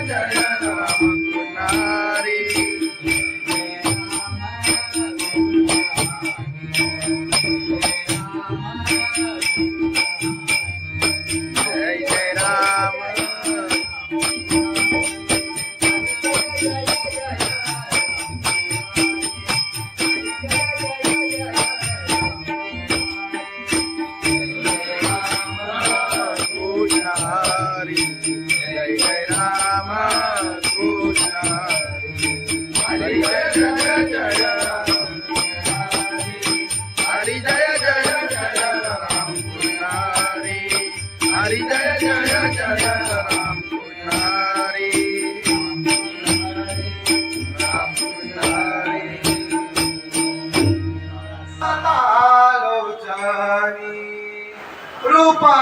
जय राम कुणारी जय जय राम हरि जय जय राम कृष्ण हरि जय जय जय हरि जय जय जय राम कृष्ण हरि जय जय जय राम कृष्ण राम कृष्ण आलोचनी रूपा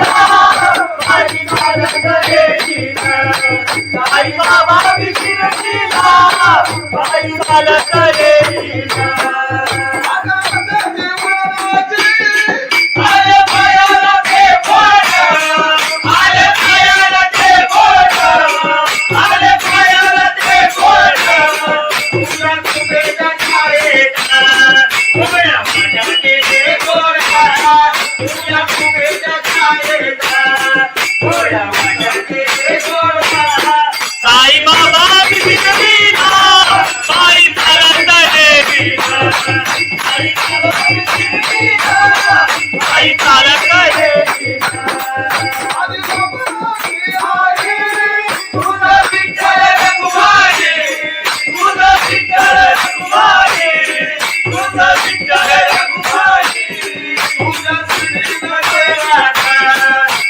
बाई चालत येईना साई बाबा शिर्डीला बाई चालत येईना आले पायाला ते बोट आले पायाला ते बोट आले पायाला ते बोट तुझ्या कुबेच्या छायेचा उभ्या माझ्या केले गोरा तुझ्या कुबेच्या छायेचा उभ्या माझ्या केले गोरा साई बाबा शिर्डीला बाई चालत येईना साई बाबा शिर्डीला बाई चालत येईना तुझं विठ्ठल रखुमाई तुझं विठ्ठल रखुमाई तुझं विठ्ठल रखुमाई तुझ्या श्रीमध्ये राधा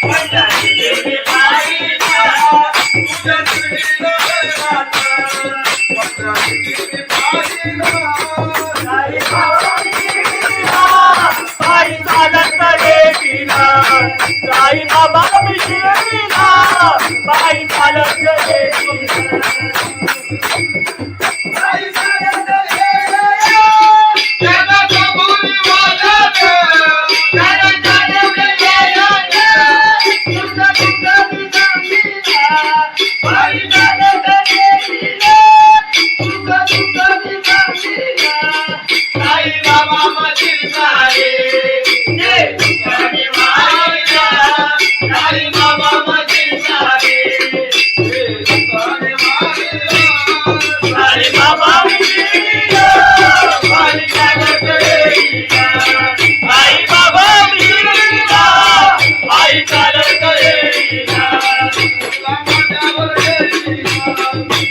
पंढरीची बाईला तुझ्या श्रीमध्ये राधा पंढरीची बाईला साई बाबा शिर्डीला बाई चालत येईना साई बाबा शिर्डीला बाई चालत येईना बाई चालत येईना त्याला कबुली वाजत त्याला जाणवले यायला तुझं तुझं दिसतीला बाई चालत येईना तुझं तुझं दिसतीला साई बाबा मधील सारे जे तुझ्याने मायला साई बाबा मधील सारे जे तुझ्याने मायला साई बाबा शिर्डीला बाई चालत येईना साई बाबा शिर्डीला बाई चालत येईना तुला माझ्यावर येईना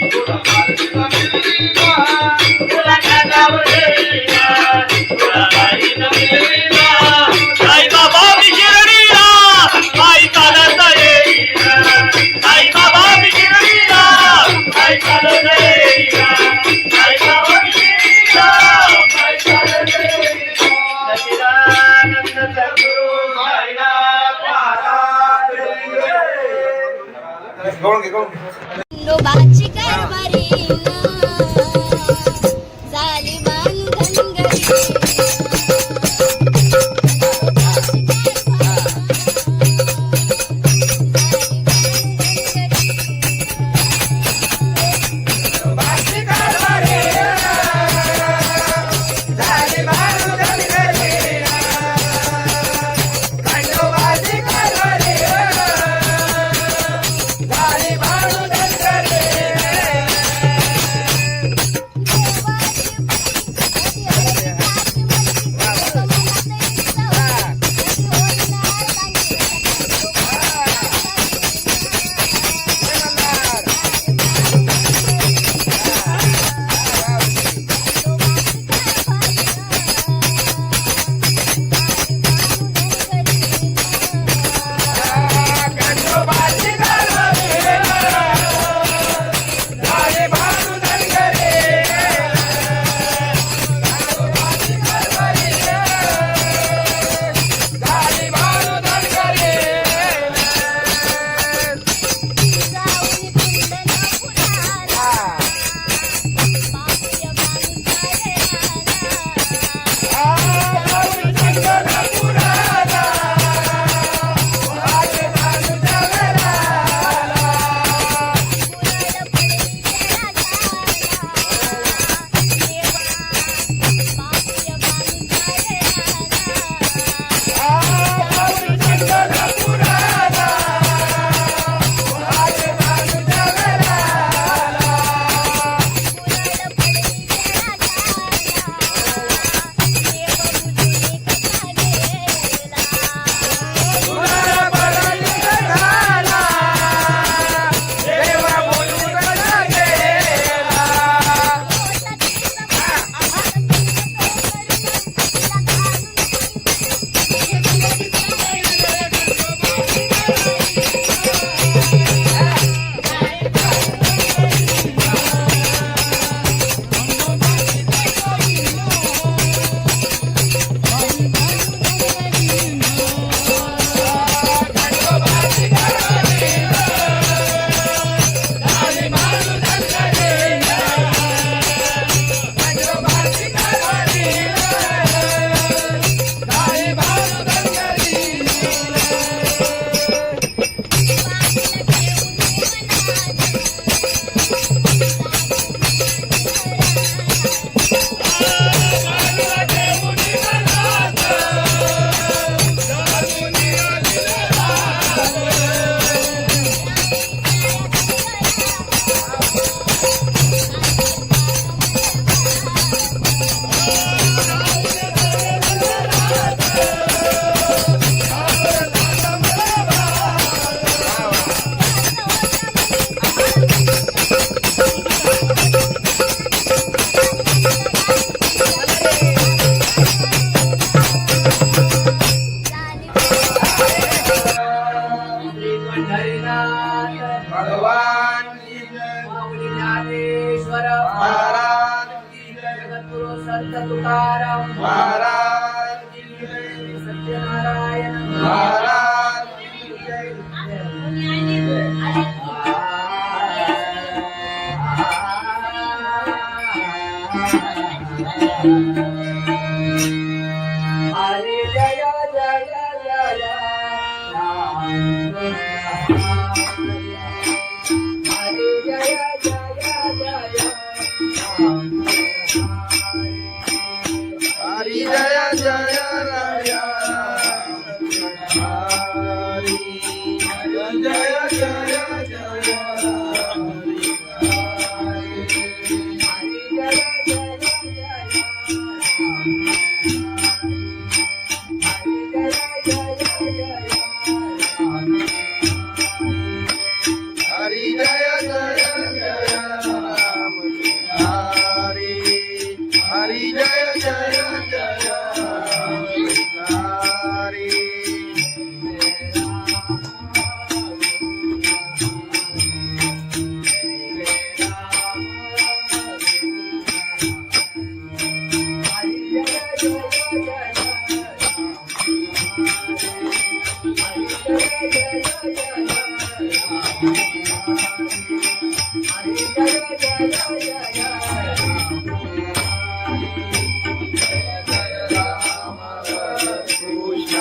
तुला माझ्यावर येईना तुला माझ्यावर येईना तुला माझ्यावर येईना साई बाबा शिर्डीला बाई चालत येईना साई बाबा शिर्डीला बाई चालत येईना साई बाबा शिर्डीला बाई चालत येईना सच्चिदानंद सद्गुरु साईनाथ महाराज गवळण घे गवळण घे. खंडोबाची कारभारी झाली बांधन घरी महाराज की जय जगद्गुरु संत तुकाराम महाराज की जय सत्यनारायण महाराज की जय हरे जय जय जय राम हरे जय जय जय राम हरि जय जय राया हरि जय जय जय हरि जय जय जय राम हरि हरि जय जय जय राम हरि कृष्ण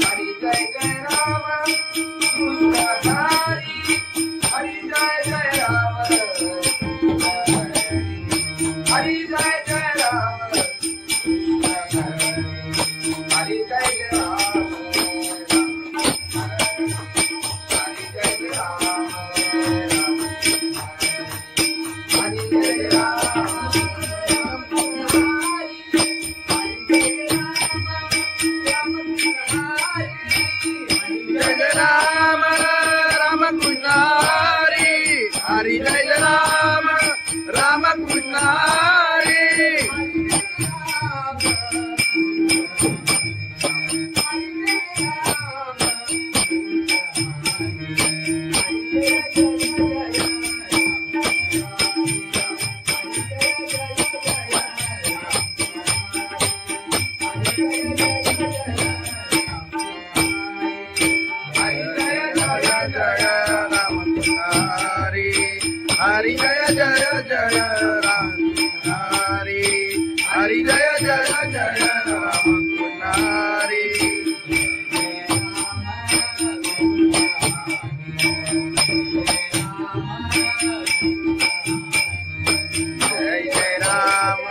हरि जय जय राम कृष्ण हरि जय जय राम हरि जय जय राम हरि जय जय राम हरि जय राम राम कृष्ण हरि हरि जय राम राम कृष्ण हरि हरि जय राम राम कृष्ण हरि हरि जय जय जय राम हरि हरि जय जय जय राम हरि जय जय राम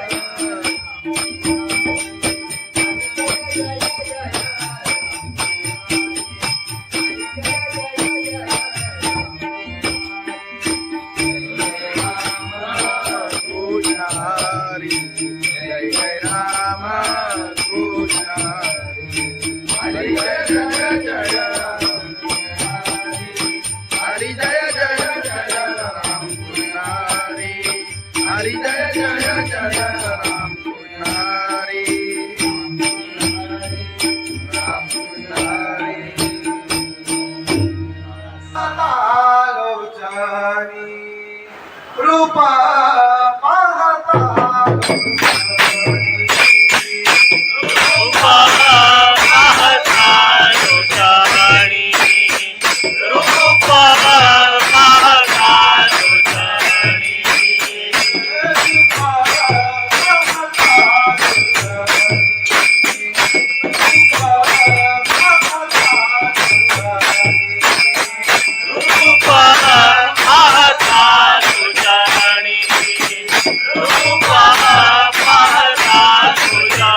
रूपा पाहता रूपा पाहता लोटाणी रूपा पाहता लोटाणी रूपा पाहता लोटाणी रूपा पाहता लोटाणी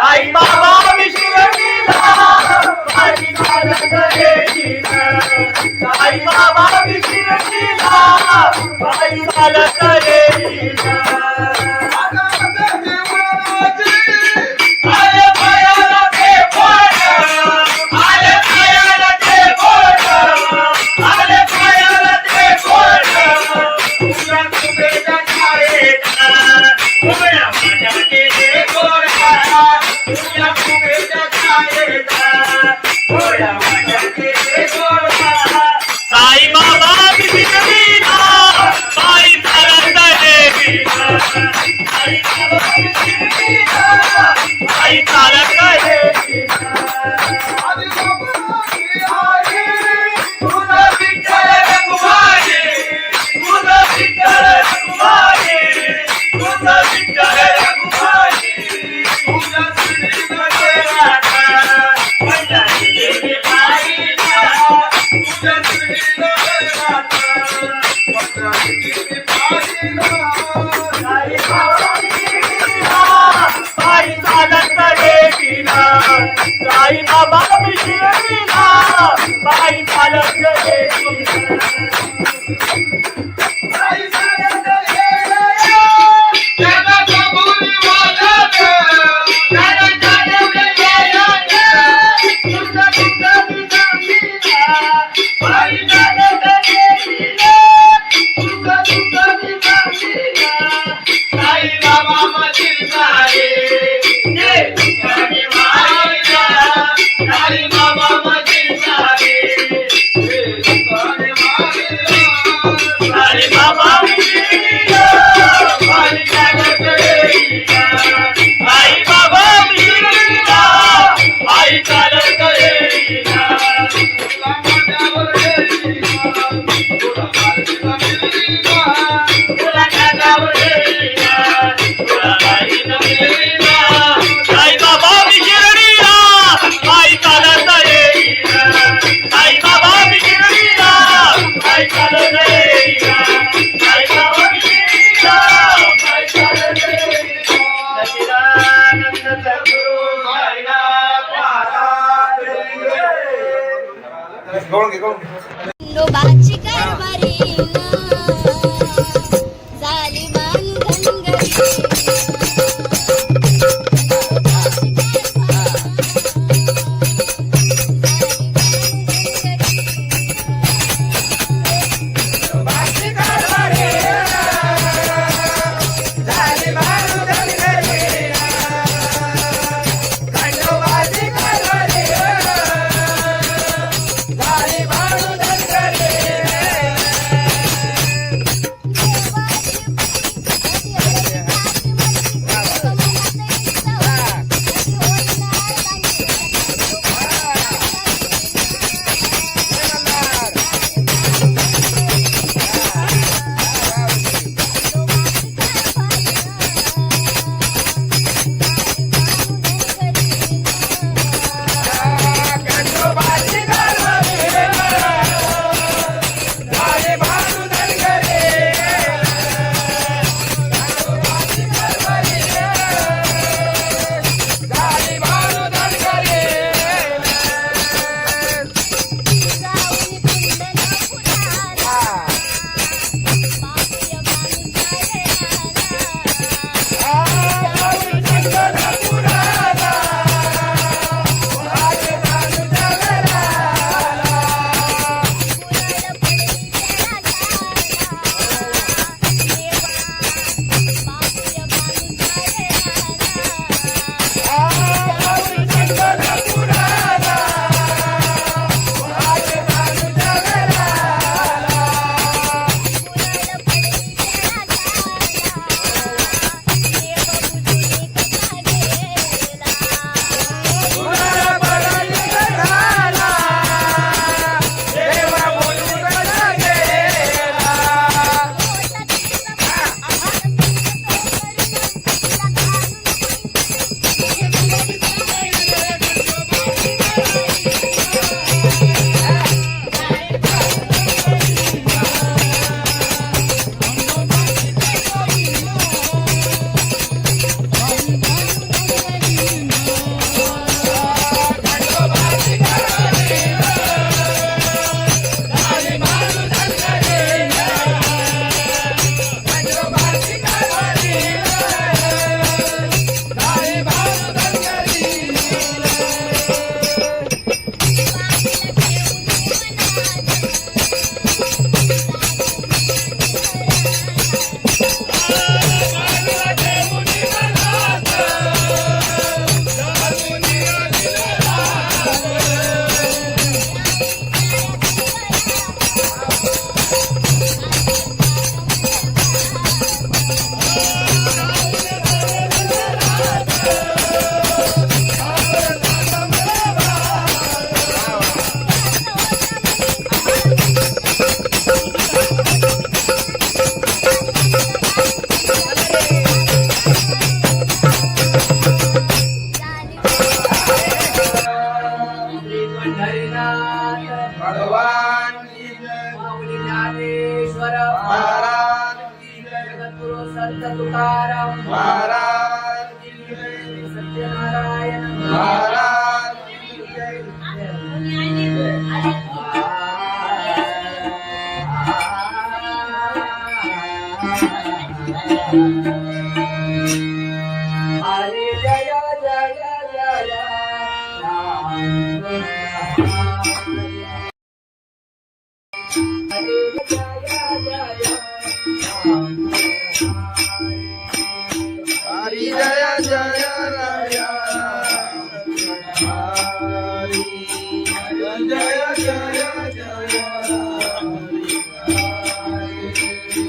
आई आले पायाला ते बोट, आले पायाला ते बोट, आले पायाला ते बोट. उद्या कुबेरच्या शाळेत, उद्या माझ्या गेले गोरखा. उद्या कुबेरच्या शाळेत, उद्या माझ्या गेले गोरखा. साईबाबा बिगडीला, बाई चालत देवीला. साईबाबा बिगडीला, बाई चालत देवीला. तुझं विठ्ठल रखुमाई, तुझं विठ्ठल रखुमाई, तुझं विठ्ठल रखुमाई. तुझं श्रीमध्ये राधा, पंढरी गेली बाईला. तुझं श्रीमध्ये राधा, पंढरी गेली बाईला. साईबाबा बिगडीला, बाई चालत देवीला. साईबाबा बिगडीला, बाई चालत देवीला. बाई चालत देवीला. त्याला कबुली वाजत, त्याला चालवलं गेलं. तुझं तुझं बिगडीला, बाई चालत देवीला. तुझं तुझं बिगडीला. साईबाबा मधील झाले, ते ठिकाणी वाहिला. साईबाबा मधील झाले, ते ठिकाणी वाहिला. साईबाबा बिगडीला, बाई चालत देवीला. साईबाबा बिगडीला, बाई चालत देवीला. तुला माझ्यावर देवीला, तुला माझ्यावर देवीला. तुला माझ्यावर देवीला, तुला माझ्यावर देवीला. साईबाबा बिगडीला, बाई चालत देवीला. साईबाबा बिगडीला, बाई चालत देवीला. साईबाबा बिगडीला, बाई चालत देवीला. सच्चिदानंद सद्गुरु साईनाथ महाराज की जय. खंडोबाची कारभारी झाली बांधनगरी. संत तुकाराम महाराज की जय, सत्यनारायण महाराज की जय. हरे जय जय जय राम हरे जय जय राम हरी जय जय राय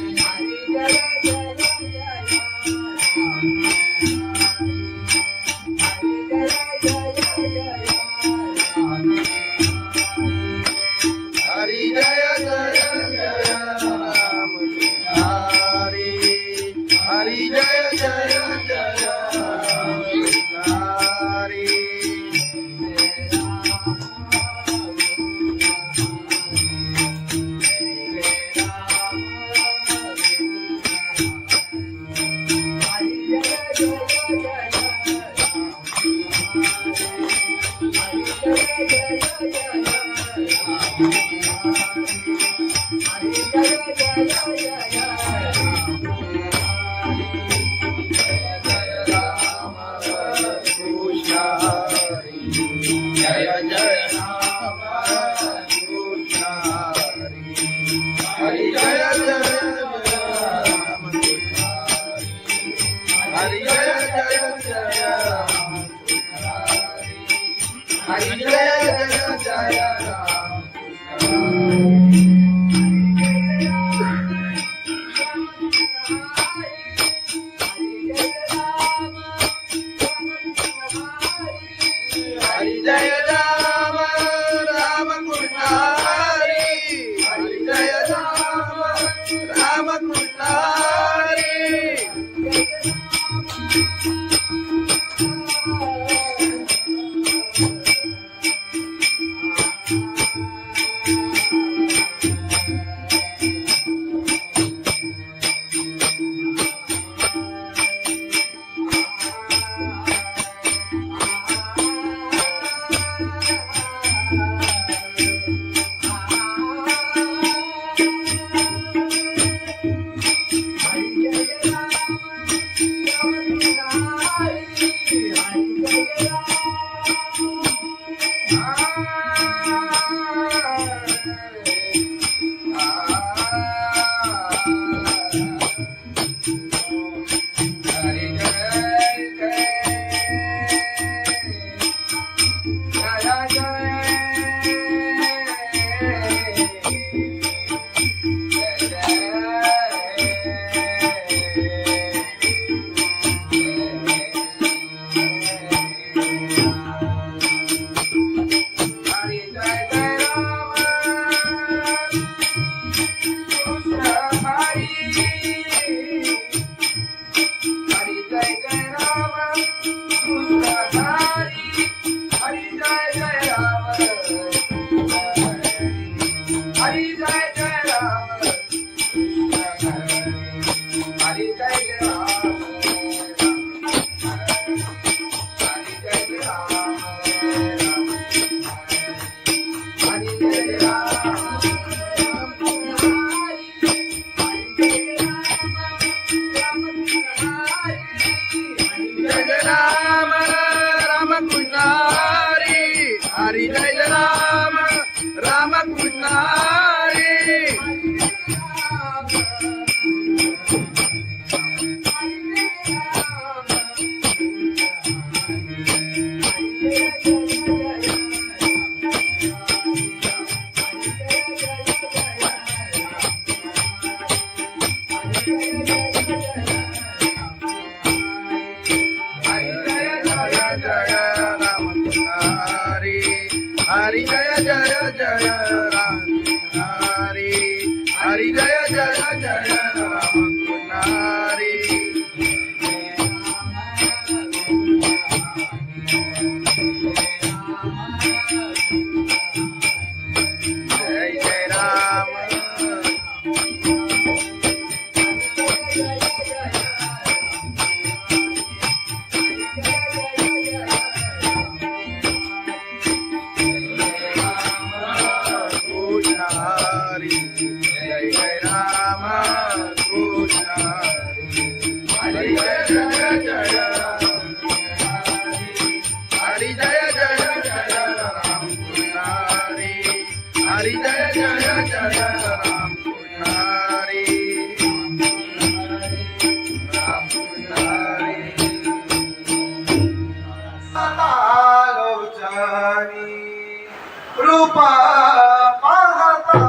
हरी जय जय जय हरी जय जय जय राम हरी हरी जय जय जय हरी कृष्ण हरी जय जय राम कृष्ण हरी जय जय राम हरी जय जय जय राम हरी जय जय जय राम हरि जय राम राम कृष्ण हरि हरि जय राम राम कृष्ण हरि हरि जय राम राम कृष्ण हरि हरि जय जय जय राम हरि हरि जय जय जय राम हरि जय जय राम कृष्ण हरी जय जय राम कृष्ण हरी जय जय जय राम हरी जय जय जय राम कृष्ण हरी जय जय जय राम कृष्ण हरी राम कृष्ण हरी आलोचनी रूपा पाहता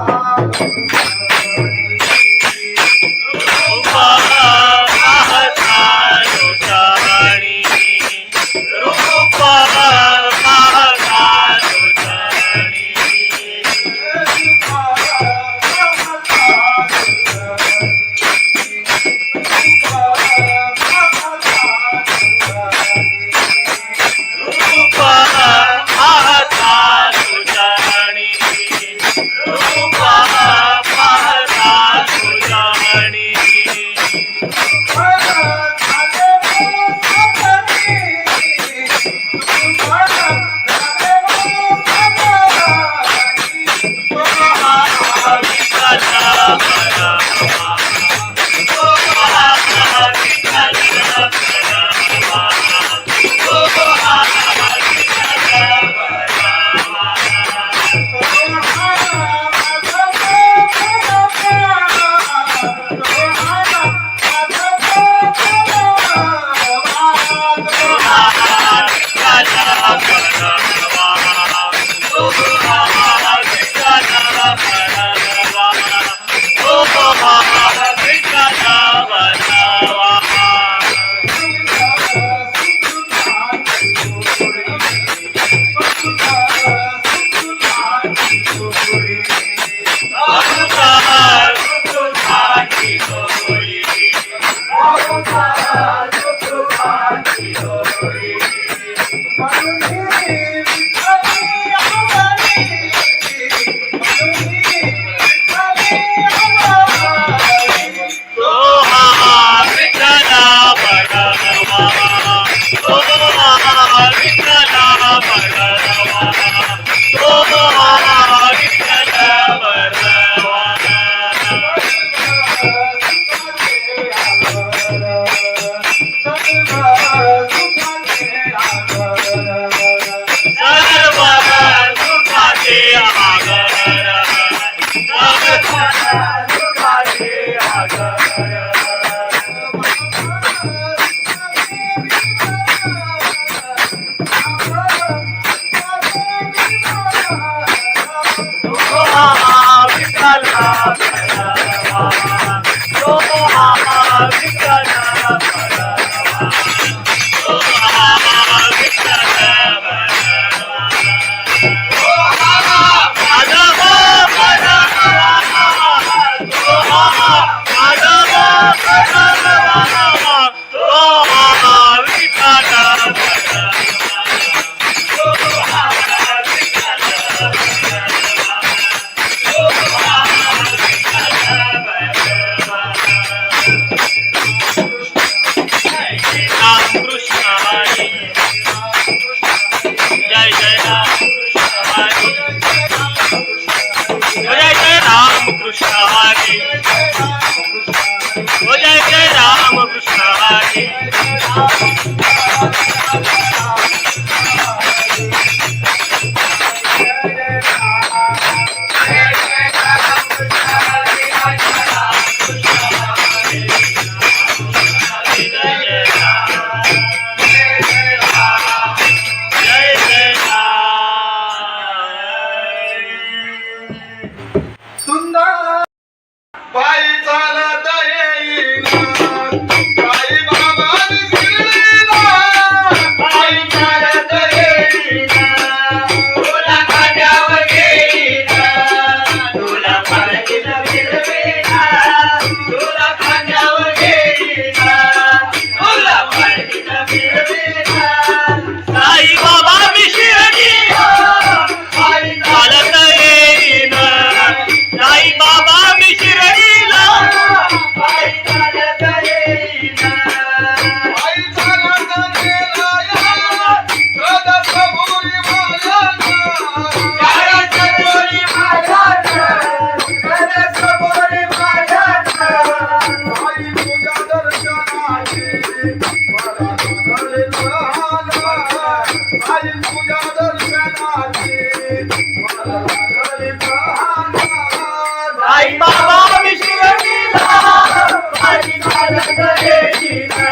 येईना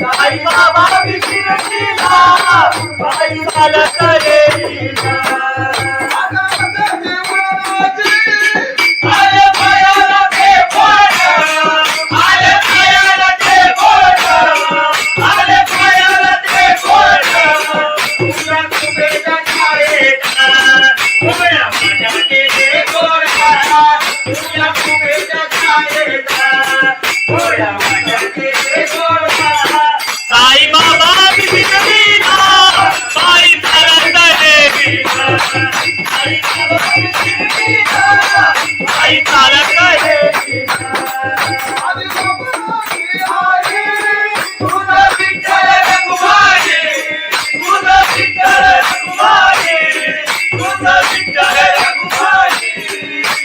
साई बाबा विशिरतीला पायी चालत येईना आले पायाला ते बोट आले पायाला ते बोट आले पायाला ते बोट तुझ्या कुबेच्या छायेचा उभ्या माझ्या केले गोडा तुझ्या कुबेच्या छायेचा उभ्या माझ्या केले गोडा साई बाबा विशिरतीला पायी चालत येईना साई बाबा विशिरतीला पायी चालत येईना तुझा विठ्ठल रघुमाई तुझा विठ्ठल रघुमाई तुझा विठ्ठल रघुमाई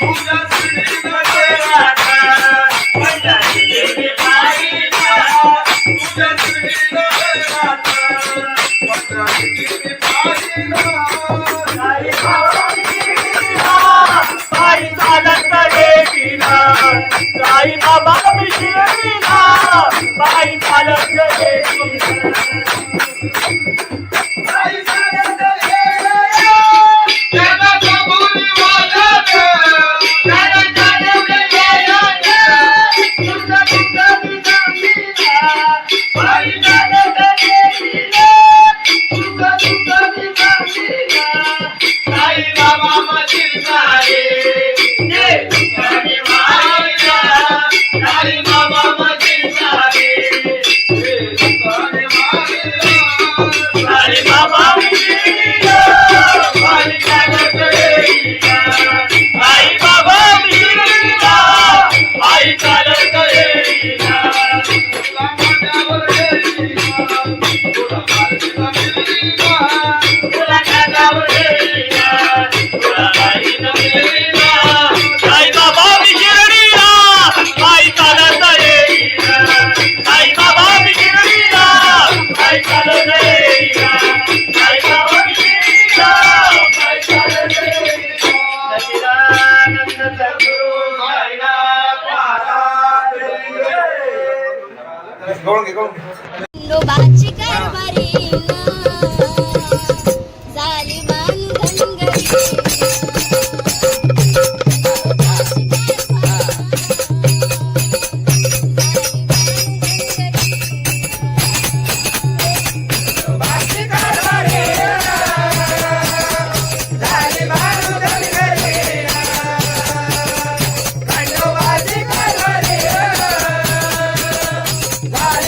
तुझ्या श्रीनगरात माझ्या देवी बाईला तुझ्या श्रीनगरात माझ्या देवी बाईला साई बाबा विशिरतीला पायी चालत येईना साई बाबा विशिरतीला पायी चालत येईना साई चालत येईना त्याला कबुली वाजत त्याला जाणवलं येईना तुझा तुझा विसामीला पायी चालत येईना तुझा तुझा विसामीला साई बाबा मशील सारे जे तुझ्याने मायला साई बाबा मशील सारे जे तुझ्याने मायला साई बाबा विशिरतीला पायी चालत येईना साई बाबा विशिरतीला पायी चालत येईना तुला माझ्यावर येईना तुला माझ्या मिळीना तुला माझ्यावर येईना तुला माझ्या मिळीना साई बाबा विशिरतीला पायी चालत येईना साई बाबा विशिरतीला पायी चालत येईना साई बाबा विशिरतीला पायी चालत येईना सच्चिदानंद सद्गुरु साईनाथ महाराज खंडोबाची कारभारी झाली बांधन घरी Bye.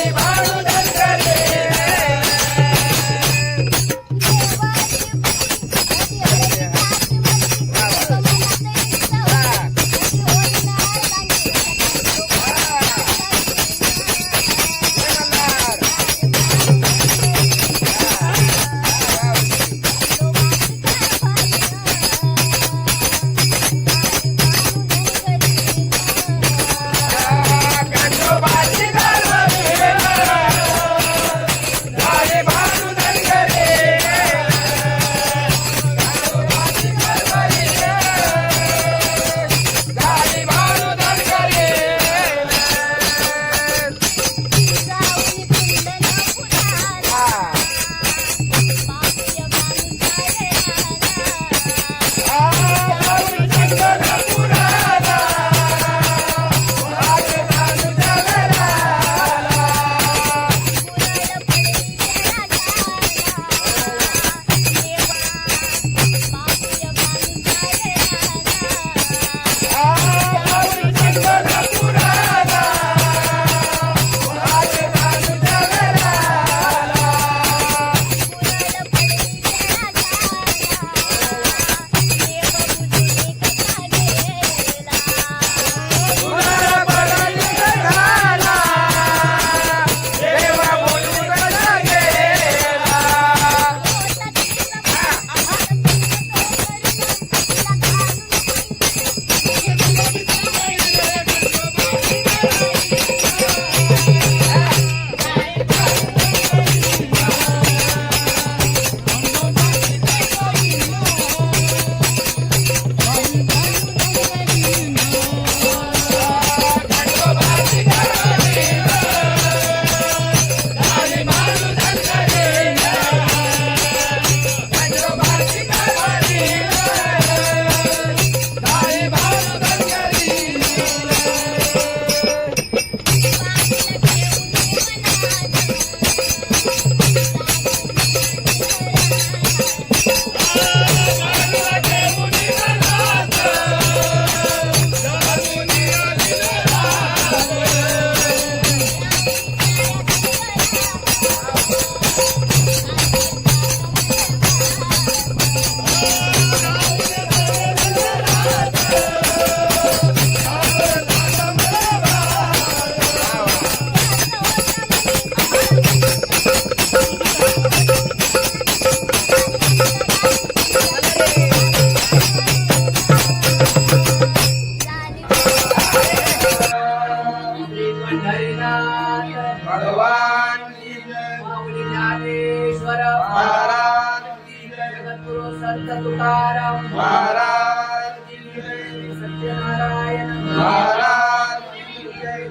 भगवान की जय माऊली ज्ञानेश्वर महाराज की जय जगद्गुरु संत तुकाराम महाराज की जय सत्यनारायण महाराज की जय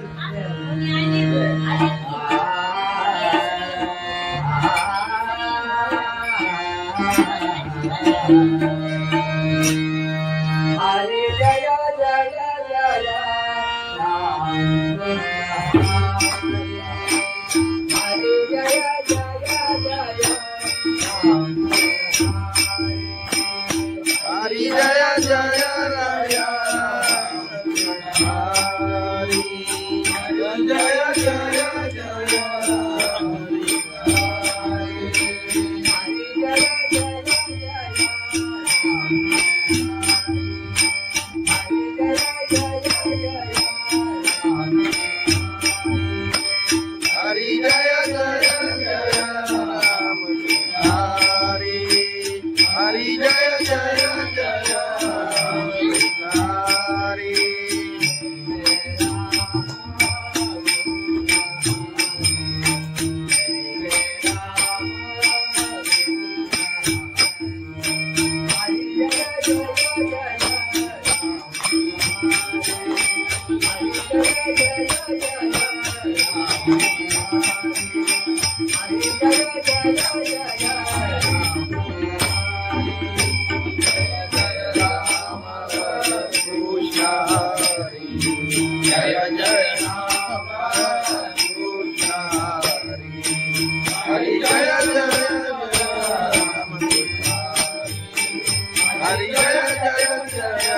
हरे जय जय जय राम हरे जय जय जय राम हरि जय जय राया हरि जय जय जय हरि जय जय जय राम हरि हरि जय जय जय हरि कृष्ण हरि जय जय राम कृष्ण हरि जय जय राम हरि जय जय जय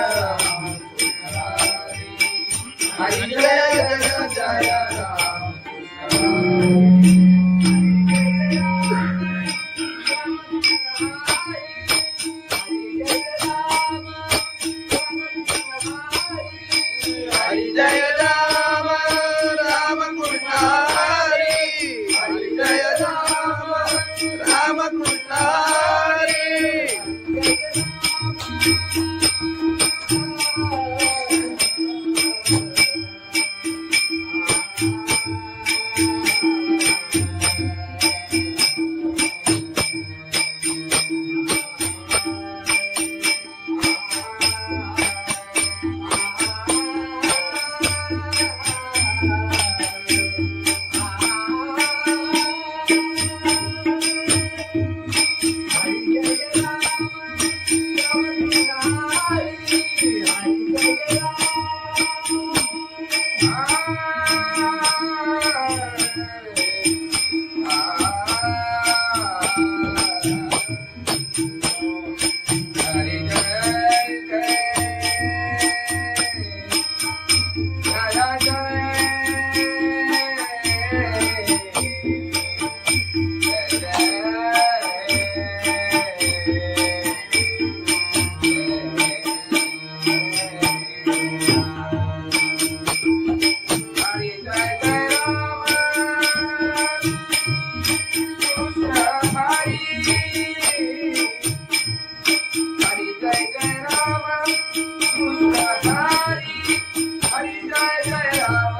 राम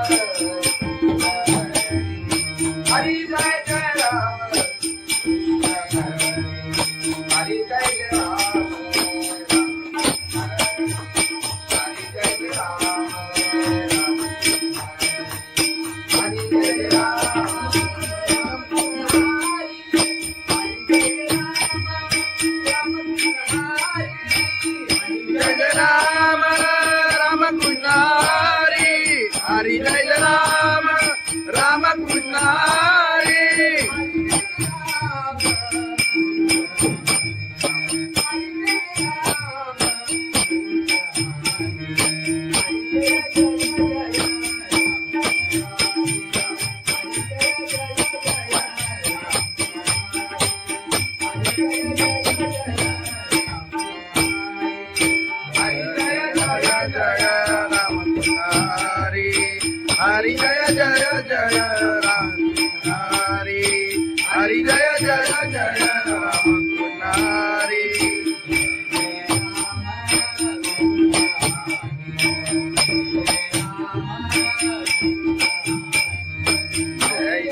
हरि जय जय जय राम हरि जय राम राम कृष्ण हरि हरि जय राम राम कृष्ण हरि हरि जय राम राम कृष्ण हरि हरि जय जय जय राम हरि हरि जय जय जय राम हरि जय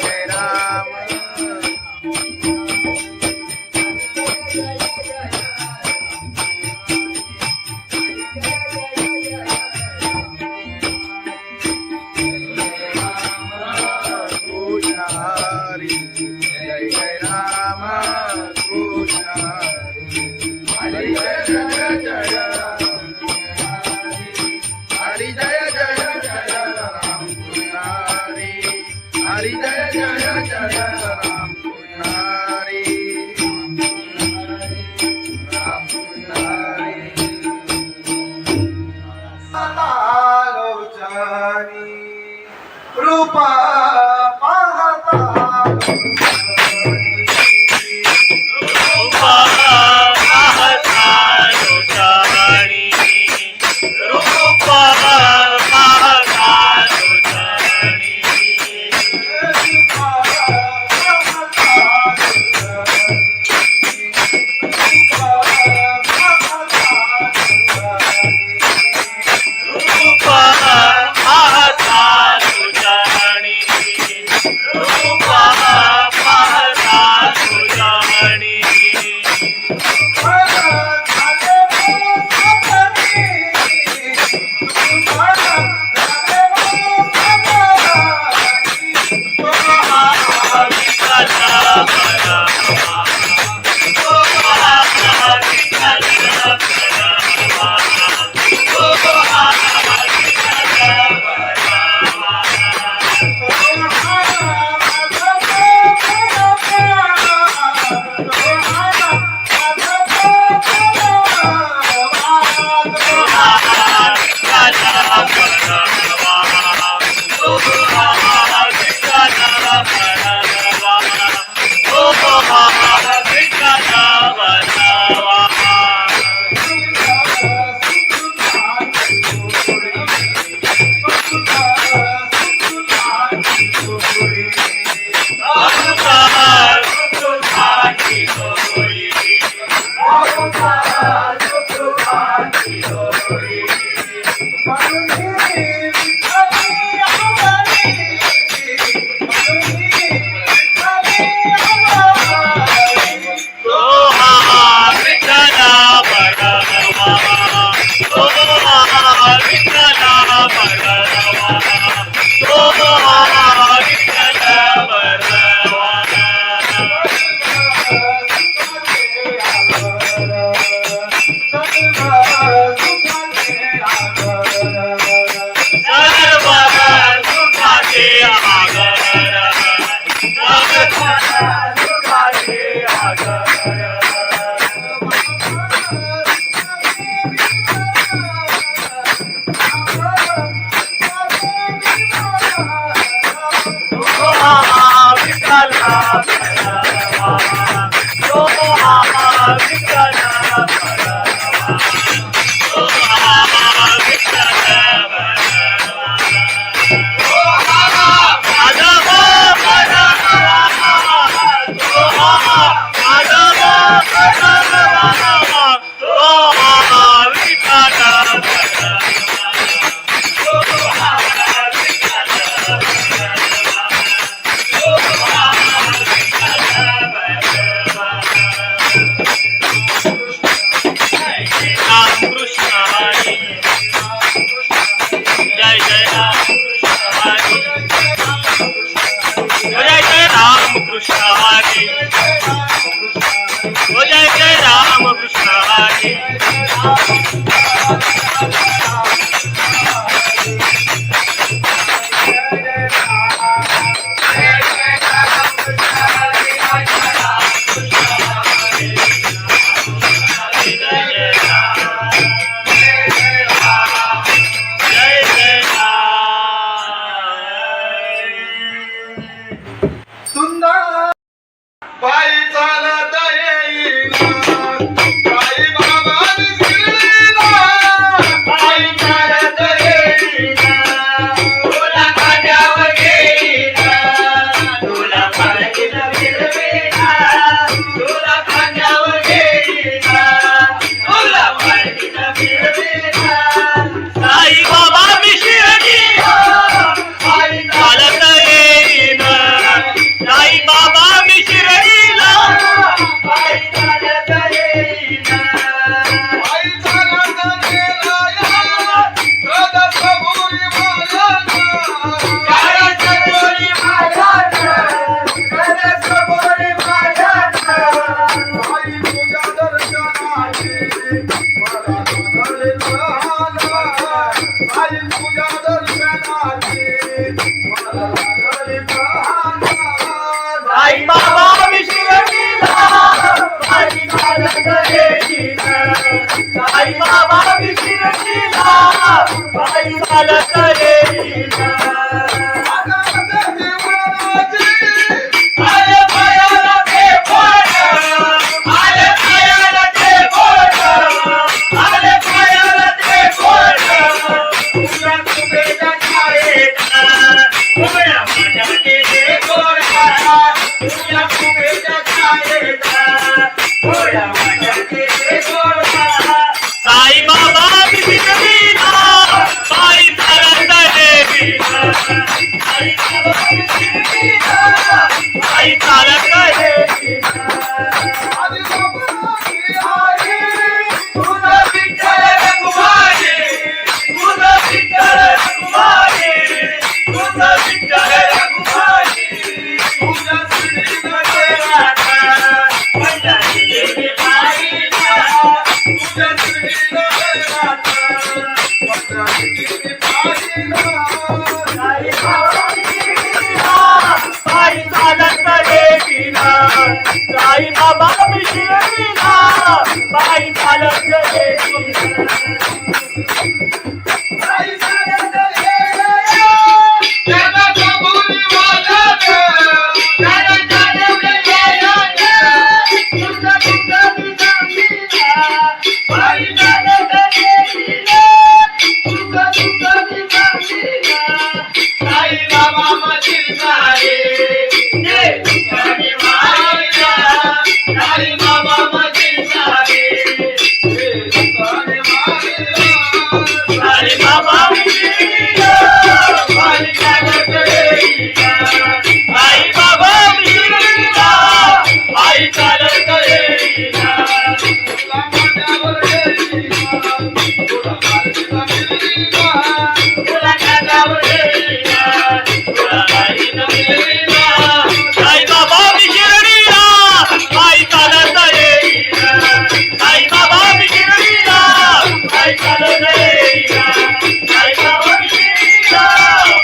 हरी जय जय राम कृष्ण हरी जय जय जय हरी जय जय जय राम कृष्ण हरी हरी जय जय जय राम कृष्ण हरी राम कृष्ण हरी लोचनी रूपा पाहता रूपा पाहता लोचनी रूपा पाहता लोचनी रूपा पाहता लोचनी रूपा पाहता लोचनी Oh, साई बाबा शिर्डीला पायी चालत येईना आले पायाला ते बोट आले पायाला ते बोट आले पायाला ते बोट तुझ्या कुबेच्या छायेत भोळ्या माझ्या गेले गोडा तुझ्या कुबेच्या छायेत भोळ्या माझ्या गेले गोडा साई बाबा शिर्डीला पायी चालत येईना साई बाबा शिर्डीला पायी चालत येईना तुझा विठ्ठल रघुमाई तुझा विठ्ठल रघुमाई तुझा विठ्ठल रघुमाई तुझा श्रीमध्ये राधा पंढरी गेली पायीला तुझा श्रीमध्ये राधा पंढरी गेली पायीला साई बाबा शिर्डीला पायी चालत येईना साई बाबा शिर्डीला पायी चालत येईना साई चालत येईना त्याला कबुली वाजत त्याला चालवलं येईना तुझा तुझा तुझा मीरा पायी चालत येईना तुझा तुझा तुझा मीरा साई बाबा मधील सारे जे तुझ्याने वाहिला साई बाबा मधील सारे जे तुझ्याने वाहिला साई बाबा शिर्डीला पायी चालत येईना साई बाबा शिर्डीला पायी चालत येईना तुला माझ्यावर येईना तुला माझ्यावर येईना तुला माझ्यावर येईना तुला माझ्यावर येईना साई बाबा शिर्डीला पायी चालत येईना साई बाबा शिर्डीला पायी चालत येईना साई बाबा शिर्डीला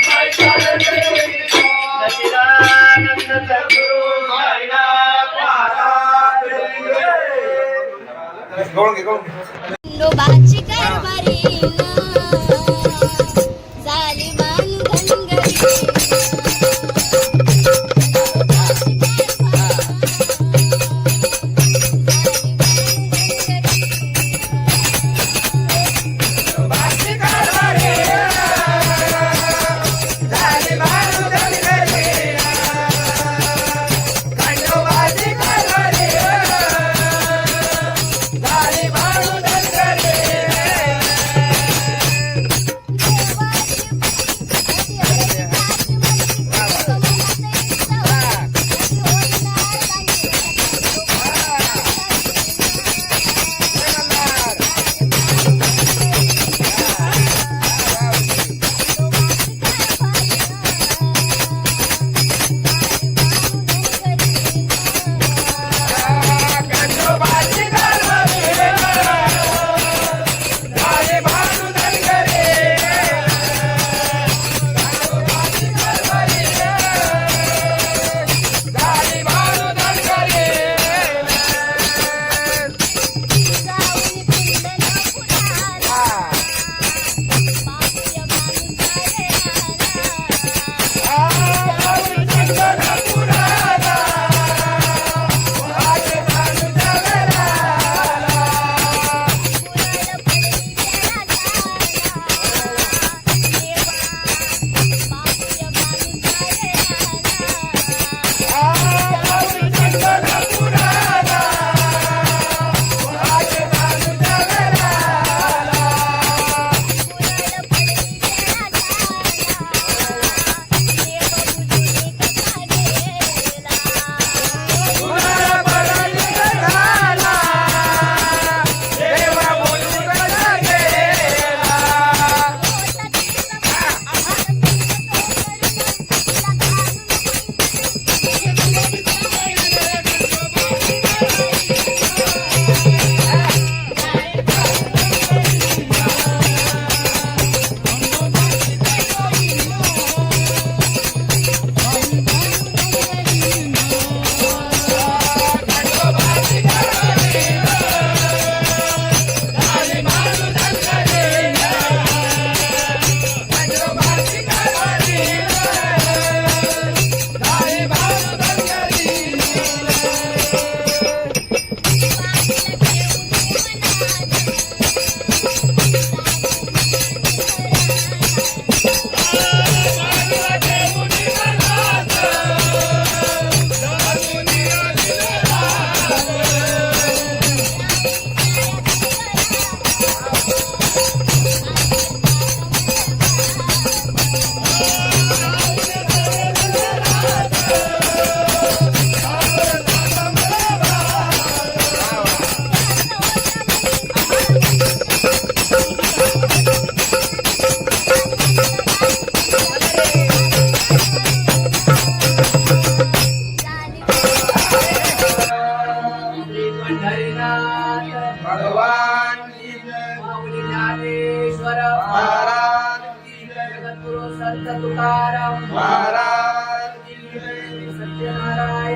पायी चालत येईना सच्चिदानंद सद्गुरु साईनाथ महाराज खंडोबाची कारभारी झाली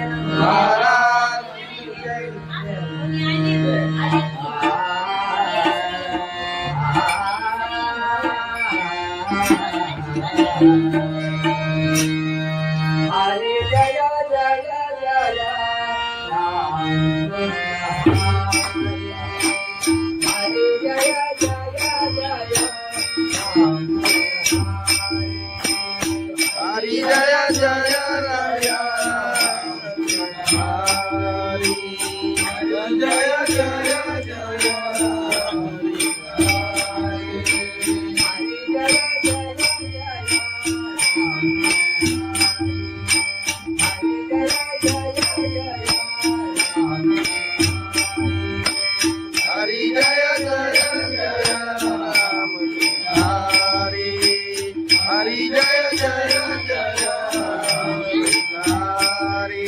महाराज की जय. हरे जय जय जय राम हरे जय जय जय राम हरी जय जय राय हरी जय जय जय हरी जय जय जय राम हरी हरी जय जय जय हरी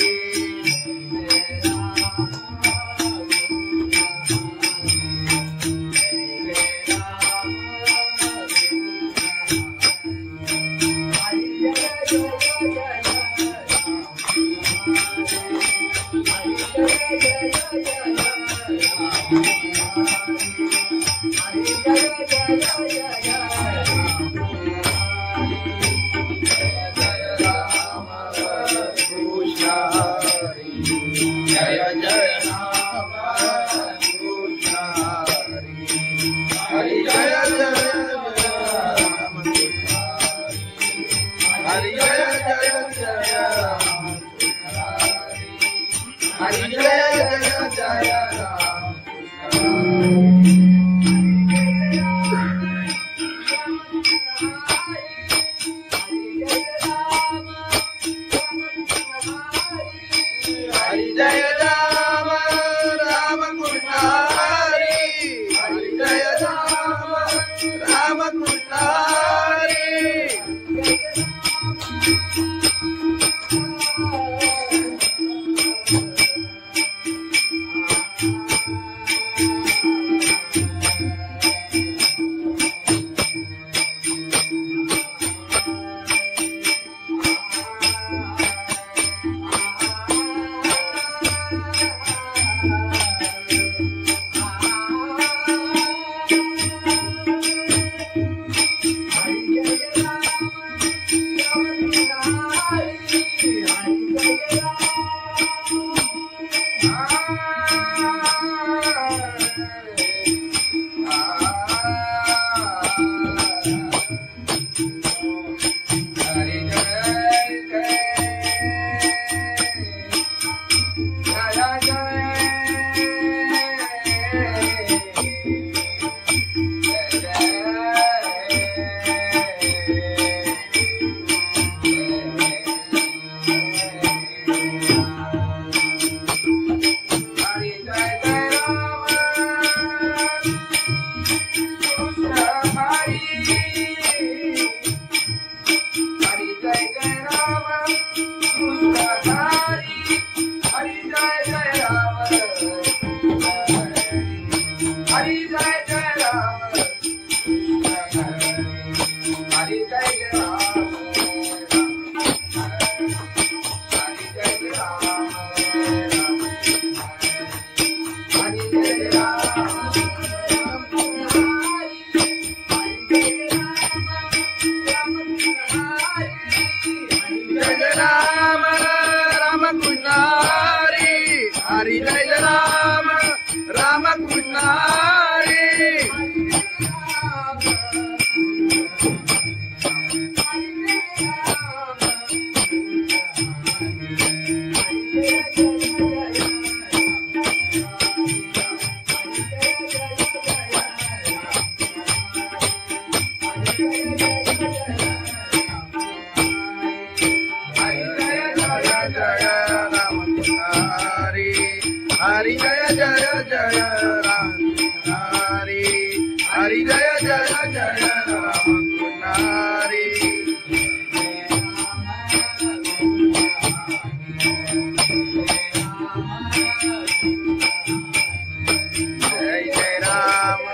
कृष्ण हरी जय जय राम कृष्ण हरी हरी जय जय राम हरी जय जय जय राम हरी जय जय जय राम हरि जय राम राम कृष्ण हरि हरि जय राम राम कृष्ण हरि हरि जय राम राम कृष्ण हरि हरि जय जय जय राम हरि हरि जय जय जय राम हरि जय जय राम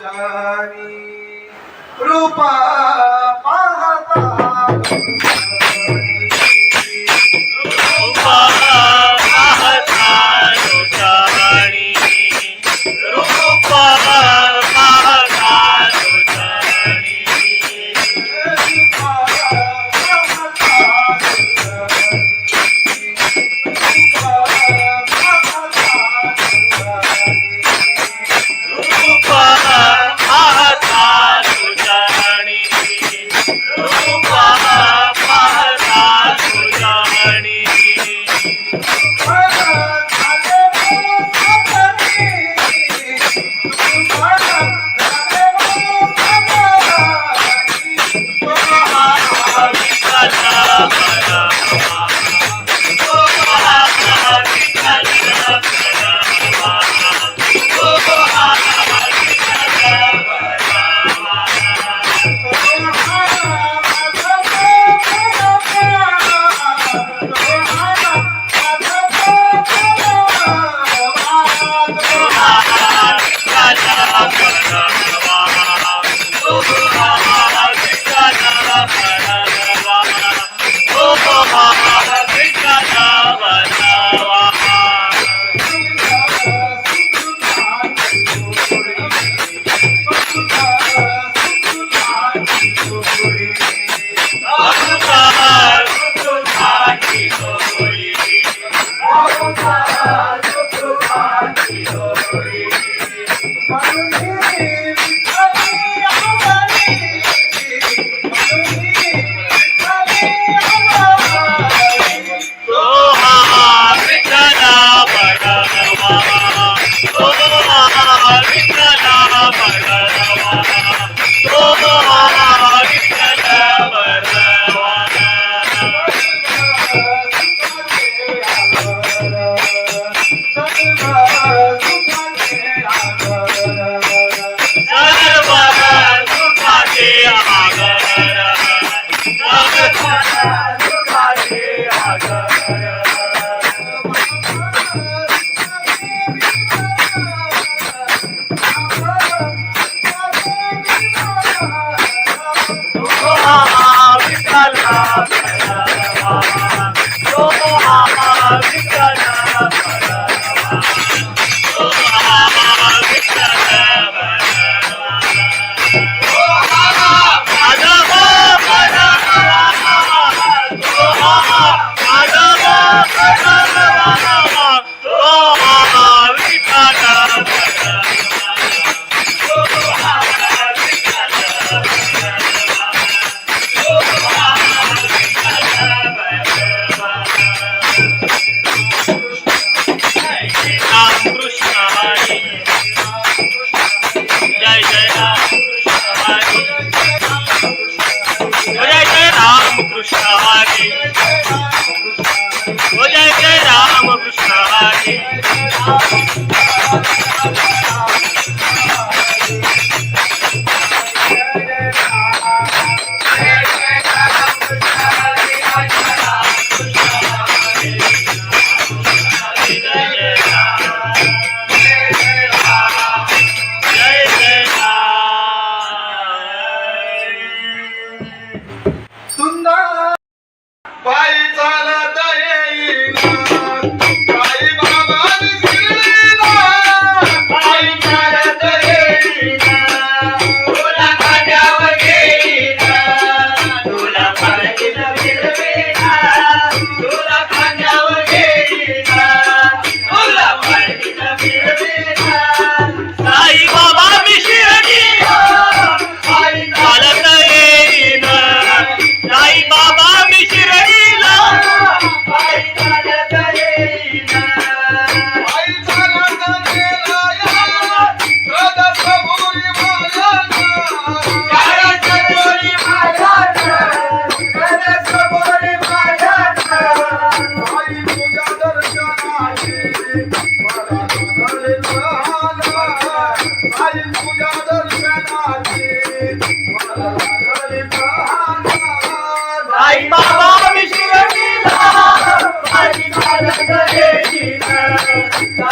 ठिकाणी रूपा पाहता रूपा पाहता लोटाणी रूपा पाहता लोटाणी रूपा पाहता लोटाणी रूपा पाहता लोटाणी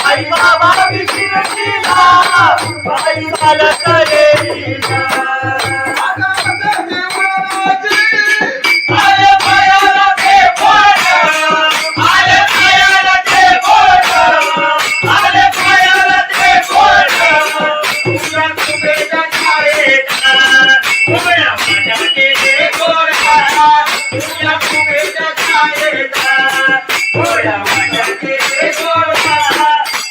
आई बाबा विशिरशीला आई बालक रे केले गोळा तुझ्या कुबेच्या छायेचा गोळ्या माझ्या केले गोळा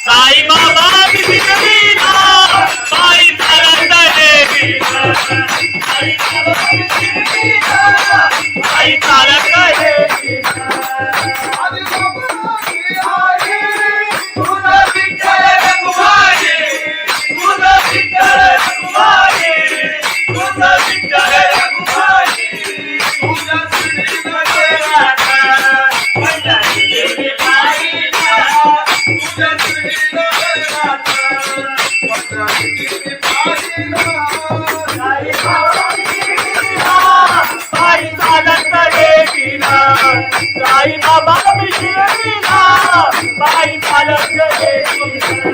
साई बाबा विधिला बाई चालत देवीला साई बाबा विधिला बाई चालत देवीला आधी बाबाची आई तुझा विठ्ठल रघुमाई तुझा विठ्ठल रघुमाई तुझा विठ्ठल रघुमाई तुझा श्रीमध्ये राधा पंढरी देवी बाईला तुझा श्रीमध्ये राधा पंढरी देवी बाईला साई बाबा विठ्ठला बाई चालत देवीला साई बाबा विठ्ठला बाई चालत देवीला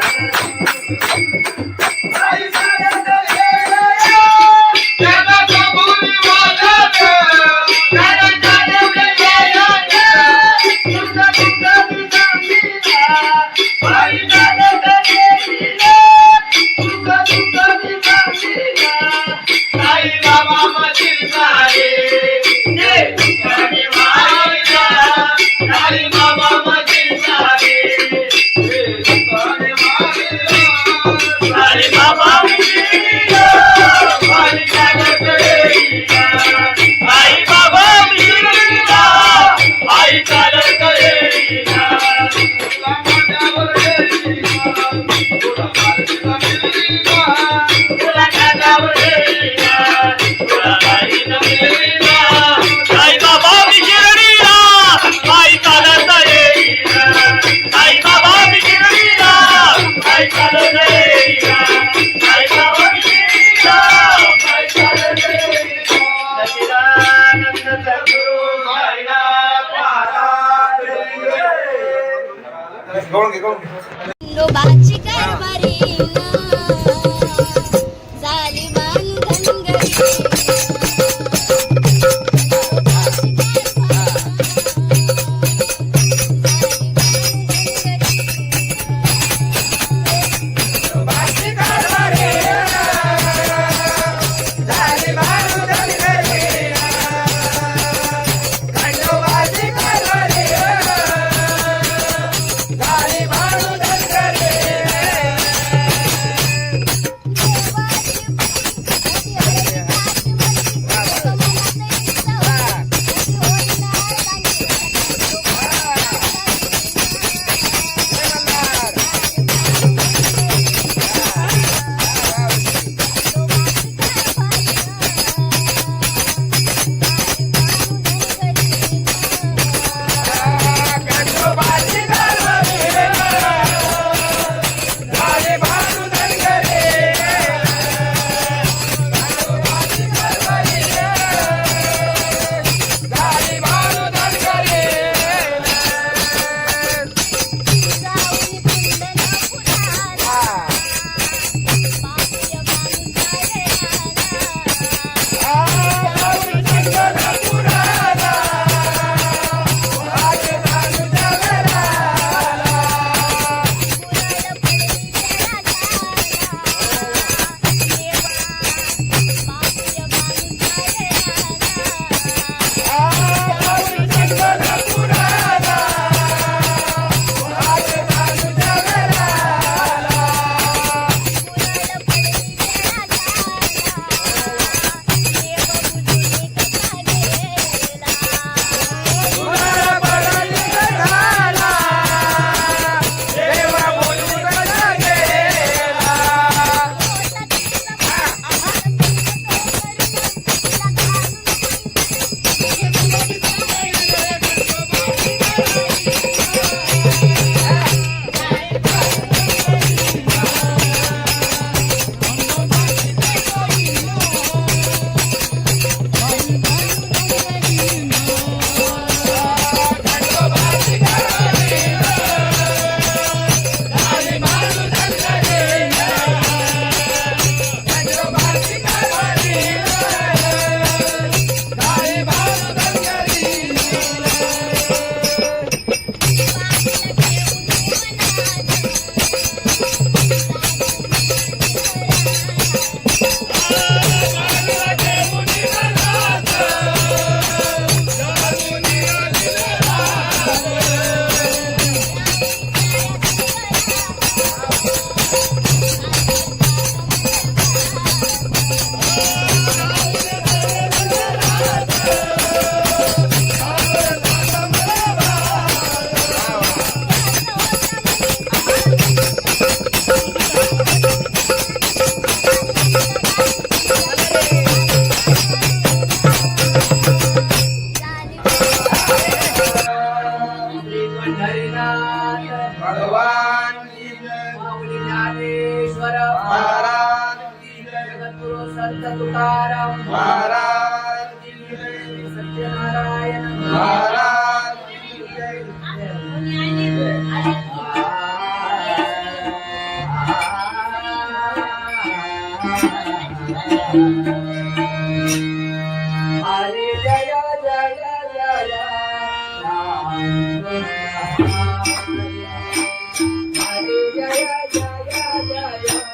आई चालत गेल्या त्याला कबूल वाजत त्याला चालवलं गेलं तुझं तुझं विचारलीला बाई चालत देवीला तुझं तुझं विचारलीला साई बाबा मधील सारे जे तुझ्याने वाहिला साई बाबा मधील सारे जे तुझ्याने वाहिला साई बाबा विठ्ठला बाई चालत देवीला आई बाबा विठ्ठला बाई चालत देवीला तुला माझ्यावर गेलीला तुला माझ्या मिलीला तुला कानावर देवीला तुला बाई मिळवीला आई बाबा विठ्ठला बाई चालत देवीला आई बाबा विठ्ठला बाई चालत देवीला आई बाबा विठ्ठला बाई चालत देवीला सच्चिदानंद सद्गुरु साईनाथ महाराज गवळण घे खंडोबाची कारभारी झाली धनगरी झाली संत तुकाराम महाराज की जय, सत्यनारायण महाराज की जय. हरे जय जय जय राम हरे जय जय जय राम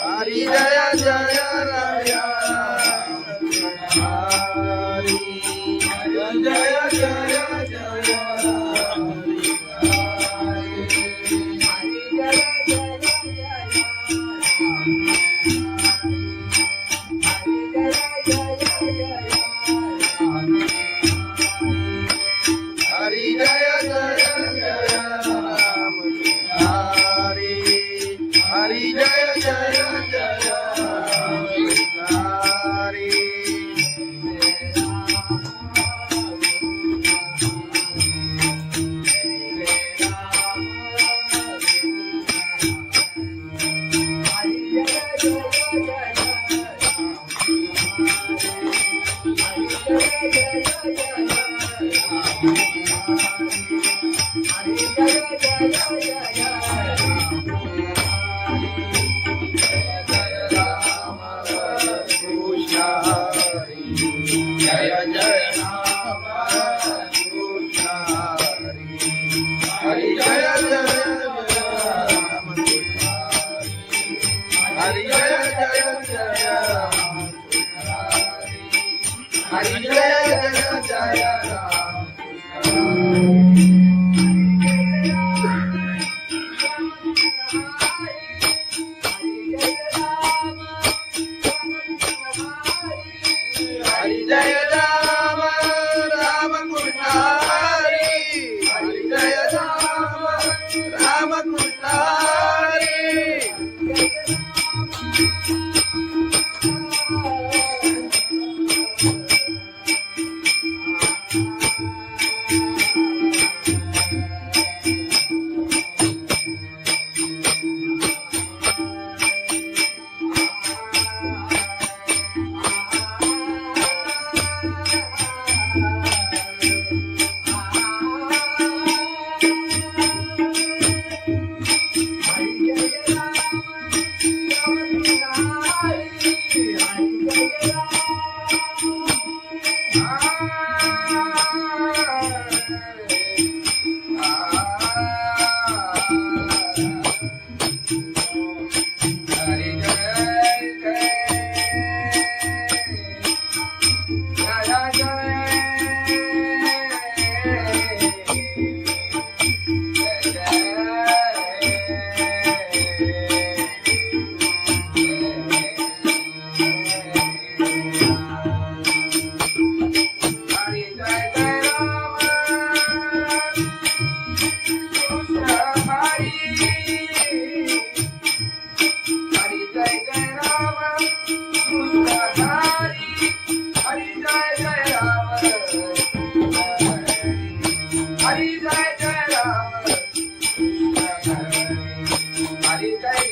हरि जय जय राया हरि जय जय जय हरि जय जय जय राम हरि हरि जय जय जय राम हरि जय जय राम कृष्ण हरि जय जय राम हरि जय जय जय राम हरि जय जय जय राम हरि जय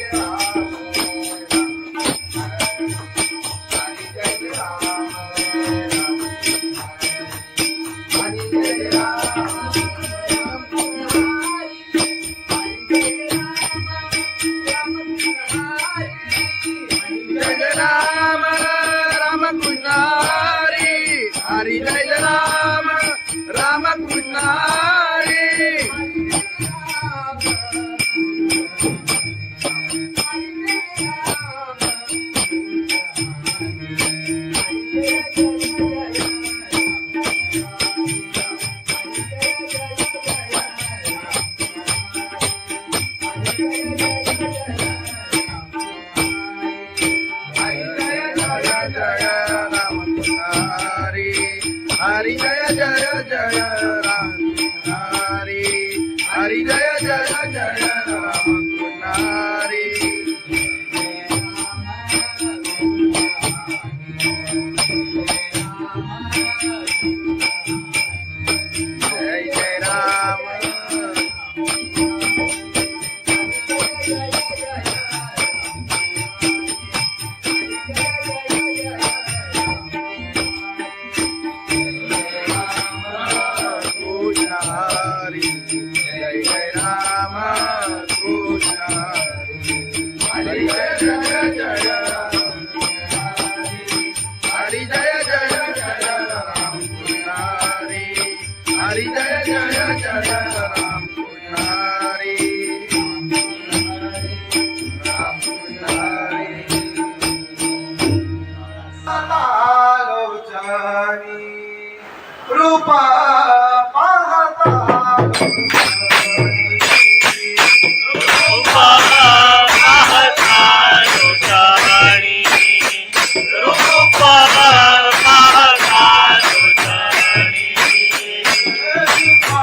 राम राम कृष्ण हरि हरि जय राम राम कृष्ण हरि हरि जय राम राम कृष्ण हरि हरि जय जय जय राम हरि हरि जय जय जय राम हरि जय जय राम हरी जय जय जय राम हरी जय जय जय राम कृष्ण हरी हरी जय जय जय राम कृष्ण हरी राम कृष्ण हरी लोचनी रूपा पाहता रूपा पाहता लोचनी रूपा पाहता लोचनी रूपा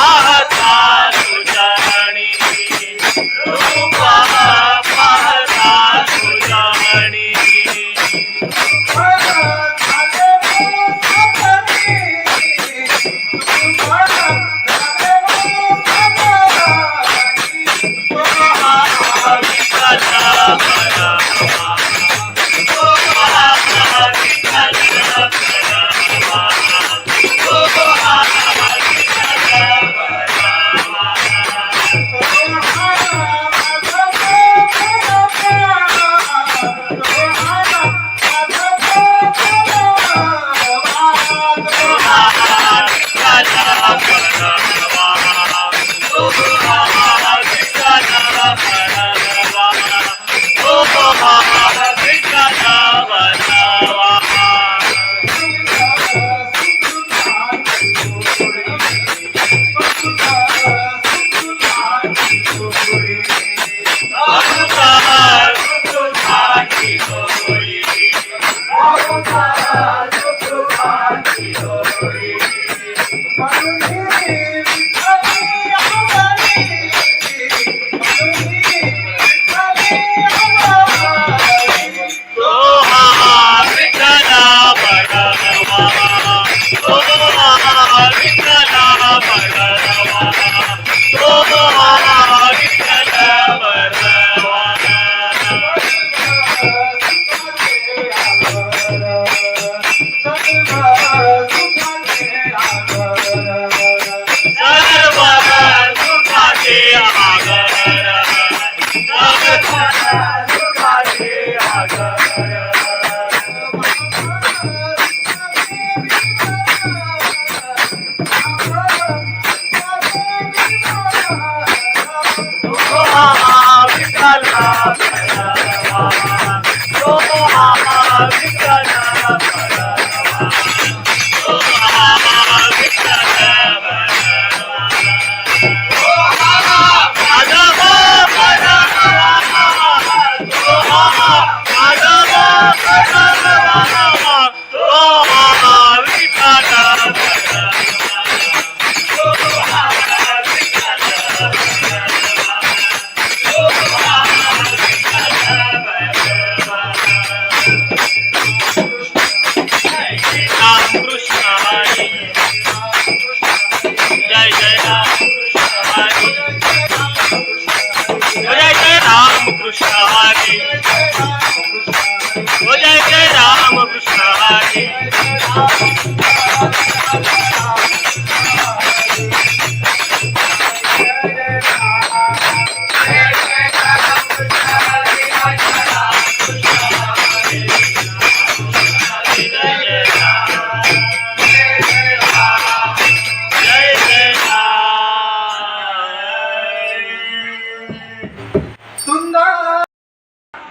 पाहता लोचनी रूपा पाहता लोचनी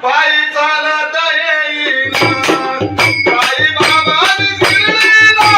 पायी चालत येईना, साई बाबांनी शिर्डीला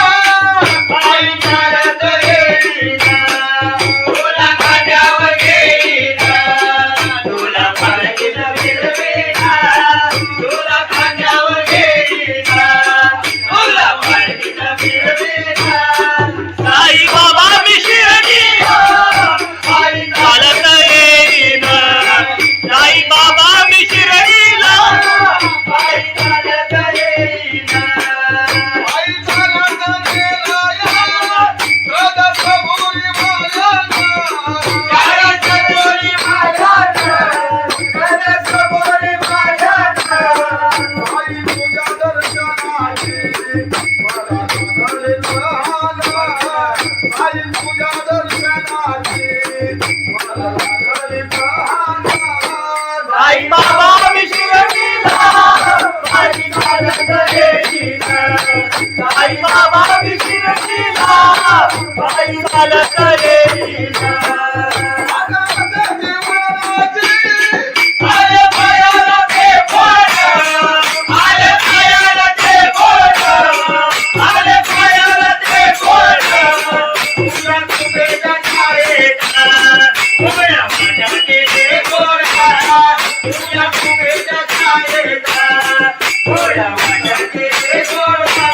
साई बाबा विशिरणीला पायी चालत येईन. आले पायाला ते बोट, आले पायाला ते बोट, आले पायाला ते बोट. तुला तुझ्या छायेत उभ्या माझ्या केले गोडा, तुला तुझ्या छायेत उभ्या माझ्या केले गोडा.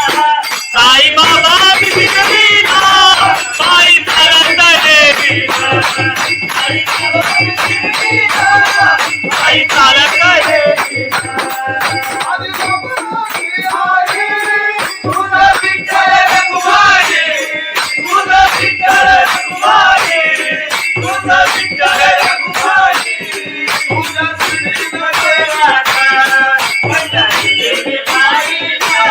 साई बाबा विशिरणीला पायी चालत येईन. साई बाबा विशिरणीला पायी चालत येईन. तुझं विठ्ठल रखुमाई, तुझं विठ्ठल रखुमाई, तुझं विठ्ठल रखुमाई. तुझ्या श्रीमध्ये राधा पंढरी गेली पायीला,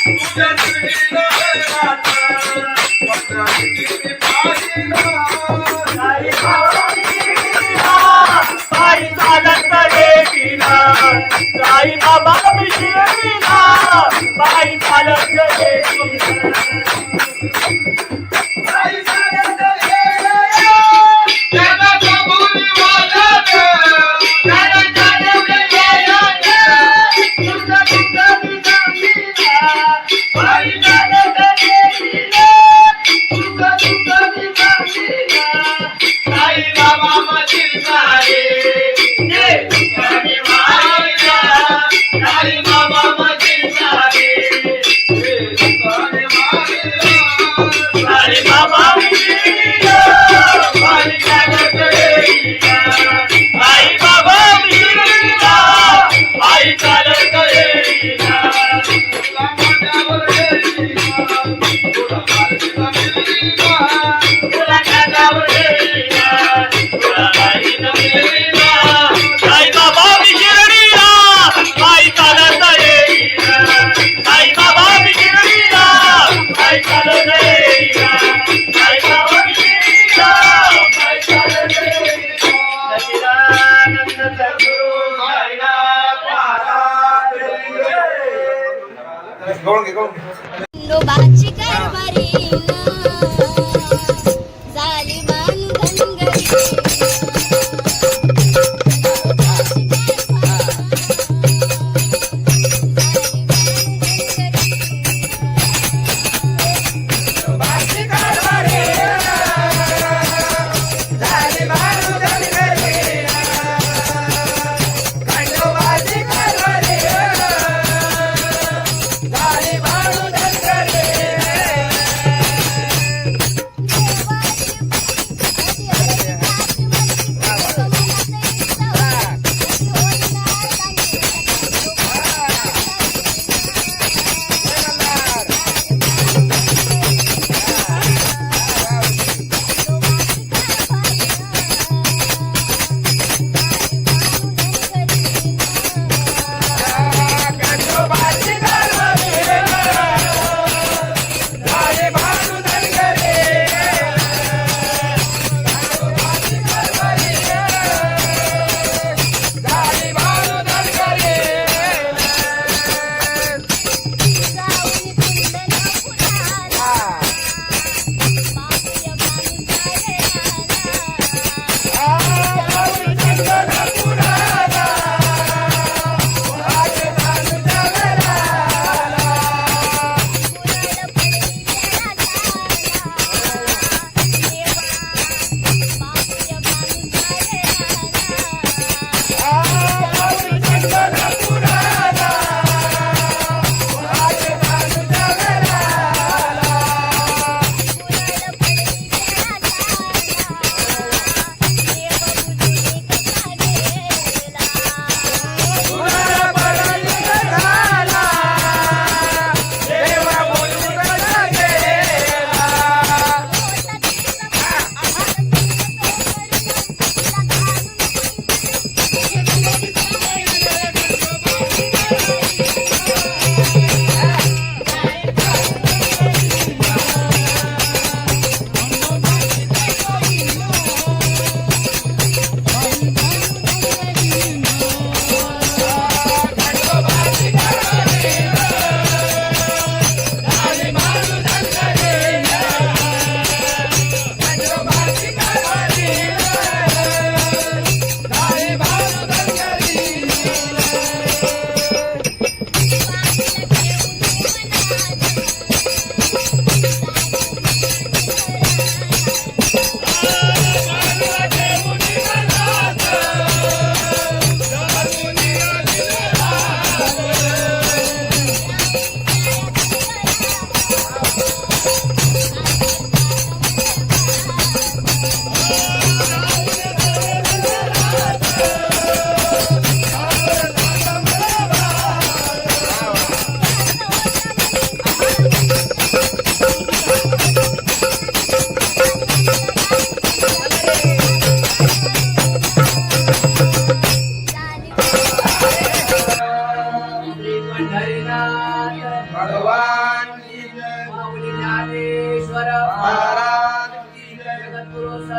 तुझ्या श्रीमध्ये राधा पंढरी गेली पायीला. साई बाबा विशिरणीला पायी चालत येईन. साई बाबा विशिरणीला पायी चालत येईन. पायी चालत येईन. त्याला कबुली वाजत, त्याला चालवलं येईन. तुझं तुझं मी सांगीला पायी चालत येईन. तुझं तुझं मी सांगीला. साई बाबा मधील सारे ते तुझ्याने मारिला. साई बाबा मधील सारे ते तुझ्याने मारिला. साई बाबा विशिरणीला पायी चालत येईन. साई बाबा विशिरणीला पायी चालत येईन. तुला माझ्यावर येईन, तुला माझ्या मिळीला, तुला माझ्यावर येईन, तुला माझ्या मिळीला. साई बाबा विशिरणीला पायी चालत येईन. साई बाबा विशिरणीला पायी चालत येईन. साई बाबा विशिरणीला पायी चालत येईन. सच्चिदानंद सद्गुरु साईनाथ महाराज की जय. गवळण घे, गवळण घे. खंडोबाची कारभारीन झाली मान धनगरी.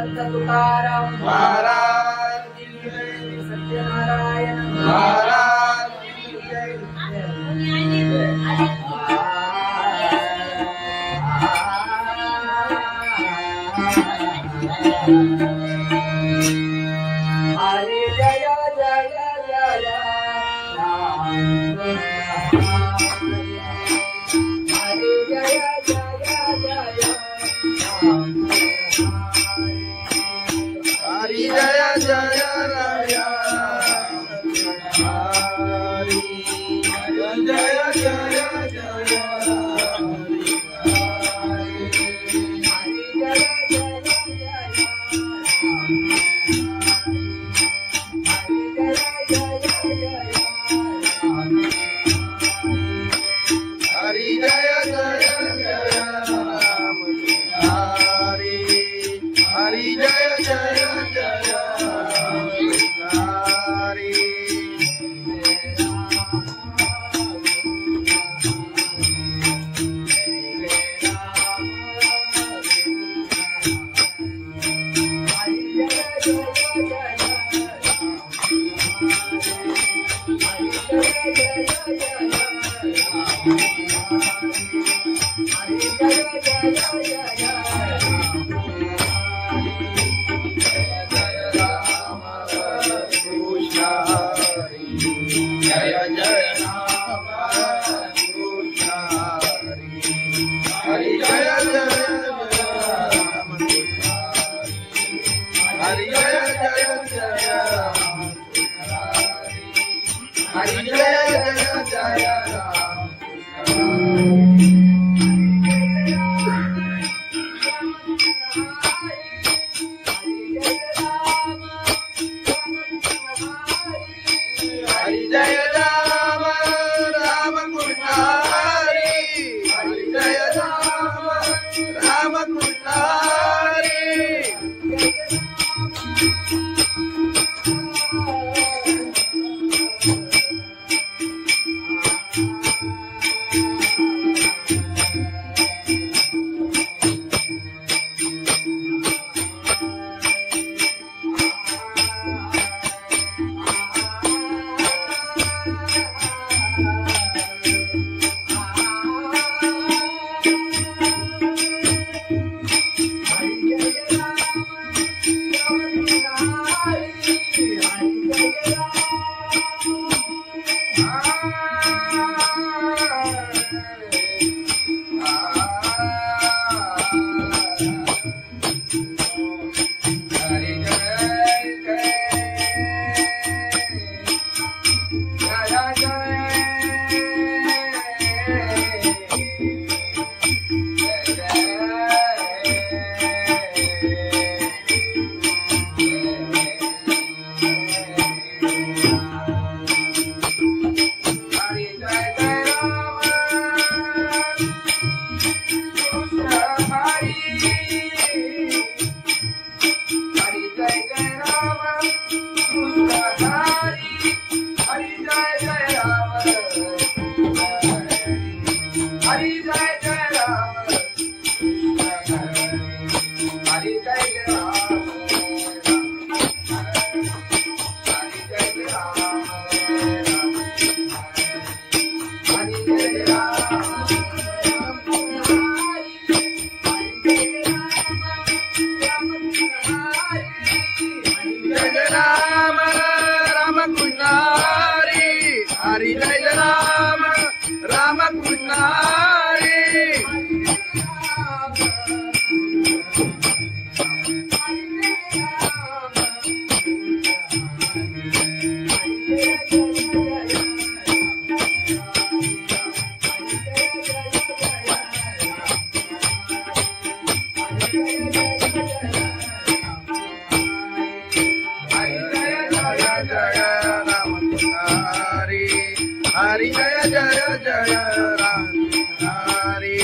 समर्थ तुकाराम महाराज की जय, सत्यनारायण महाराज की जय. हरे जय जय जय राम हरे जय जय जय राम हरी जय जय राया हरी जय जय जय हरी जय जय जय राम हरी हरी जय जय जय हरी जय जय राम कृष्ण हरि जय जय राम हरि जय जय जय राम हरि जय जय जय राम हरि जय राम राम कृष्ण हरि हरि जय राम राम कृष्ण हरि हरि जय राम राम कृष्ण हरि हरि जय जय जय राम हरि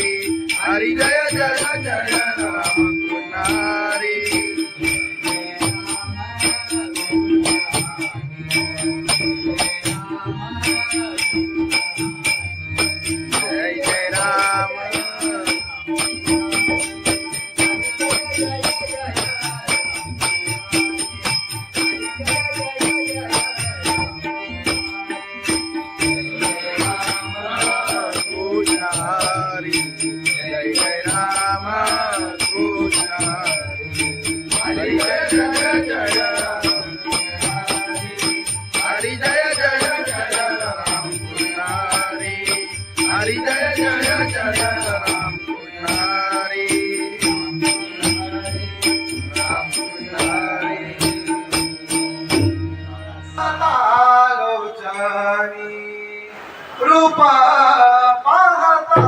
हरि जय जय जय राम हरि जय जय राम जय जय राम कृष्ण हरी राम कृष्ण हरी लोचनी रूपा पाहता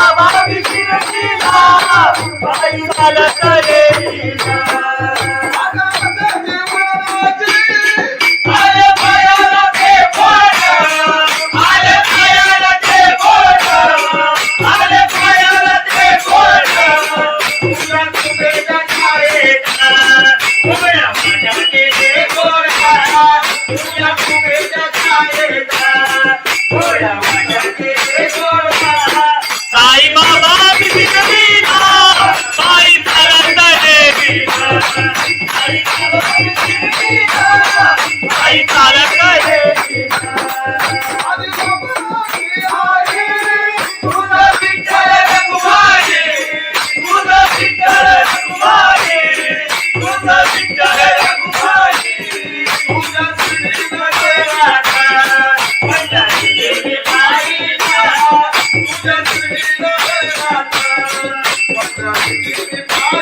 बाबा विशिरतीला बाई चालत येईना आले पायाला ते बोट आले पायाला ते बोट आले पायाला ते बोट तुला तुझ्या छायेचा उभ्या माझ्या केले गोरा तुला तुझ्या छायेचा उभ्या माझ्या केले गोरा साई बाबा विशिरतीला बाई चालत येईना साई बाबा विशिरतीला बाई चालत येईना तुझा विठ्ठल रघुमाई तुझा विठ्ठल रघुमाई तुझा विठ्ठल रघुमाई तुझा श्रीनगर राधा पंढरी पाहिला तुझा श्रीनगर राधा पंढरी पाहिला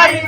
साई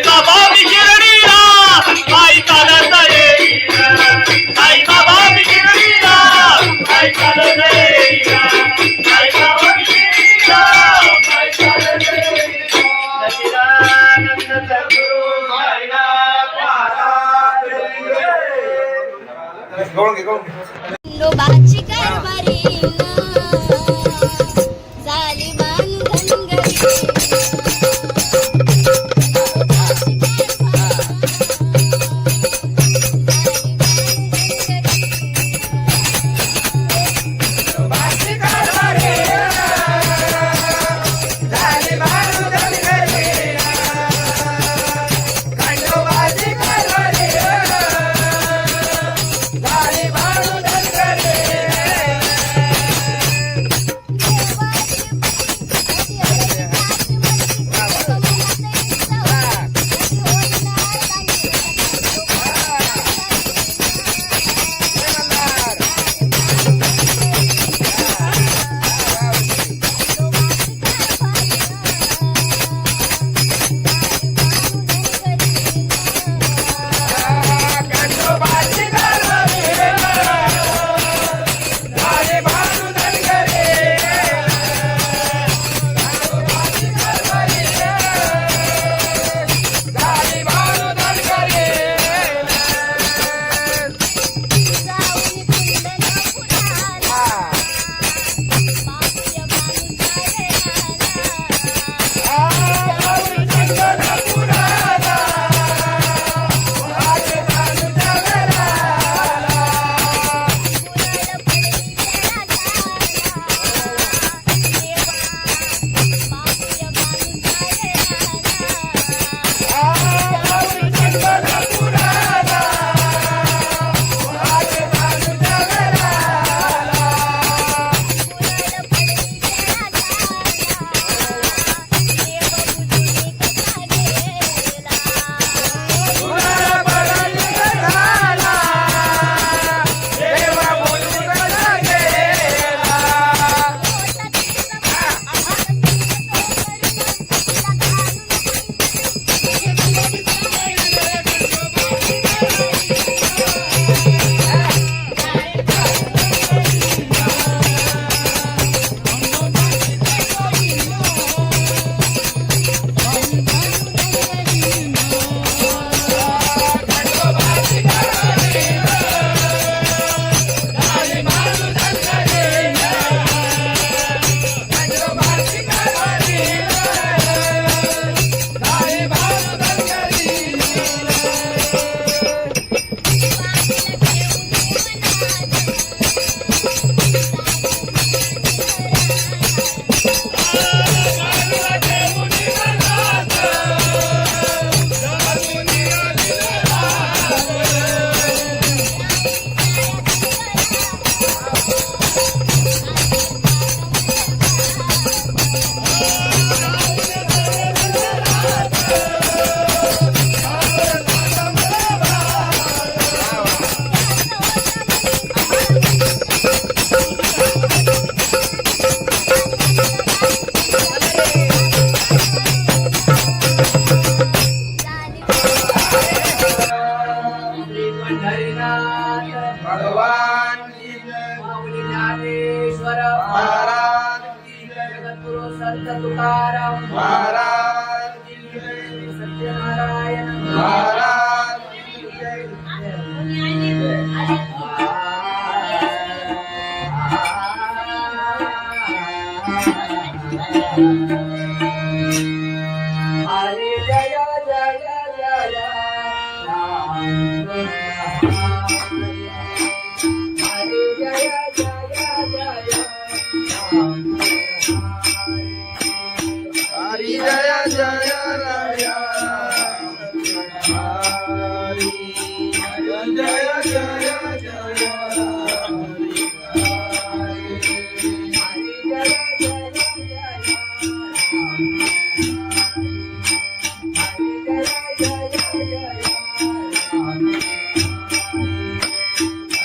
बाबा विशिरतीला बाई चालत येईना साई बाबा विशिरतीला बाई चालत येईना लोबाची कारभारी झाली बांधन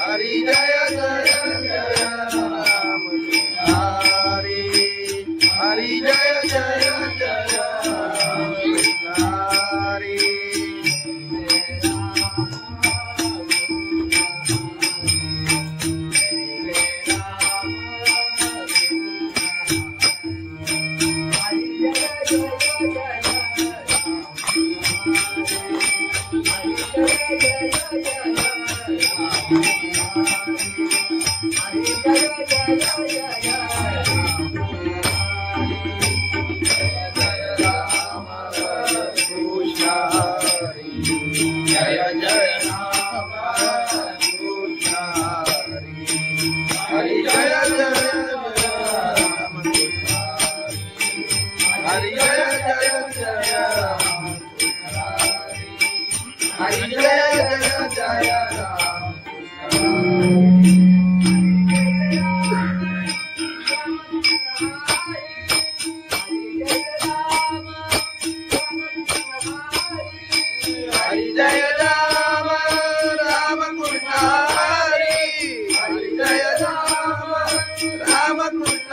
हरी जय जय जय राम हरी हरी जय जय जय राम हरी जय जय राम कृष्ण हरि जय जय राम हरि जय जय जय राम हरि जय जय जय राम हरि जय राम राम कृष्ण हरि हरि जय राम राम कृष्ण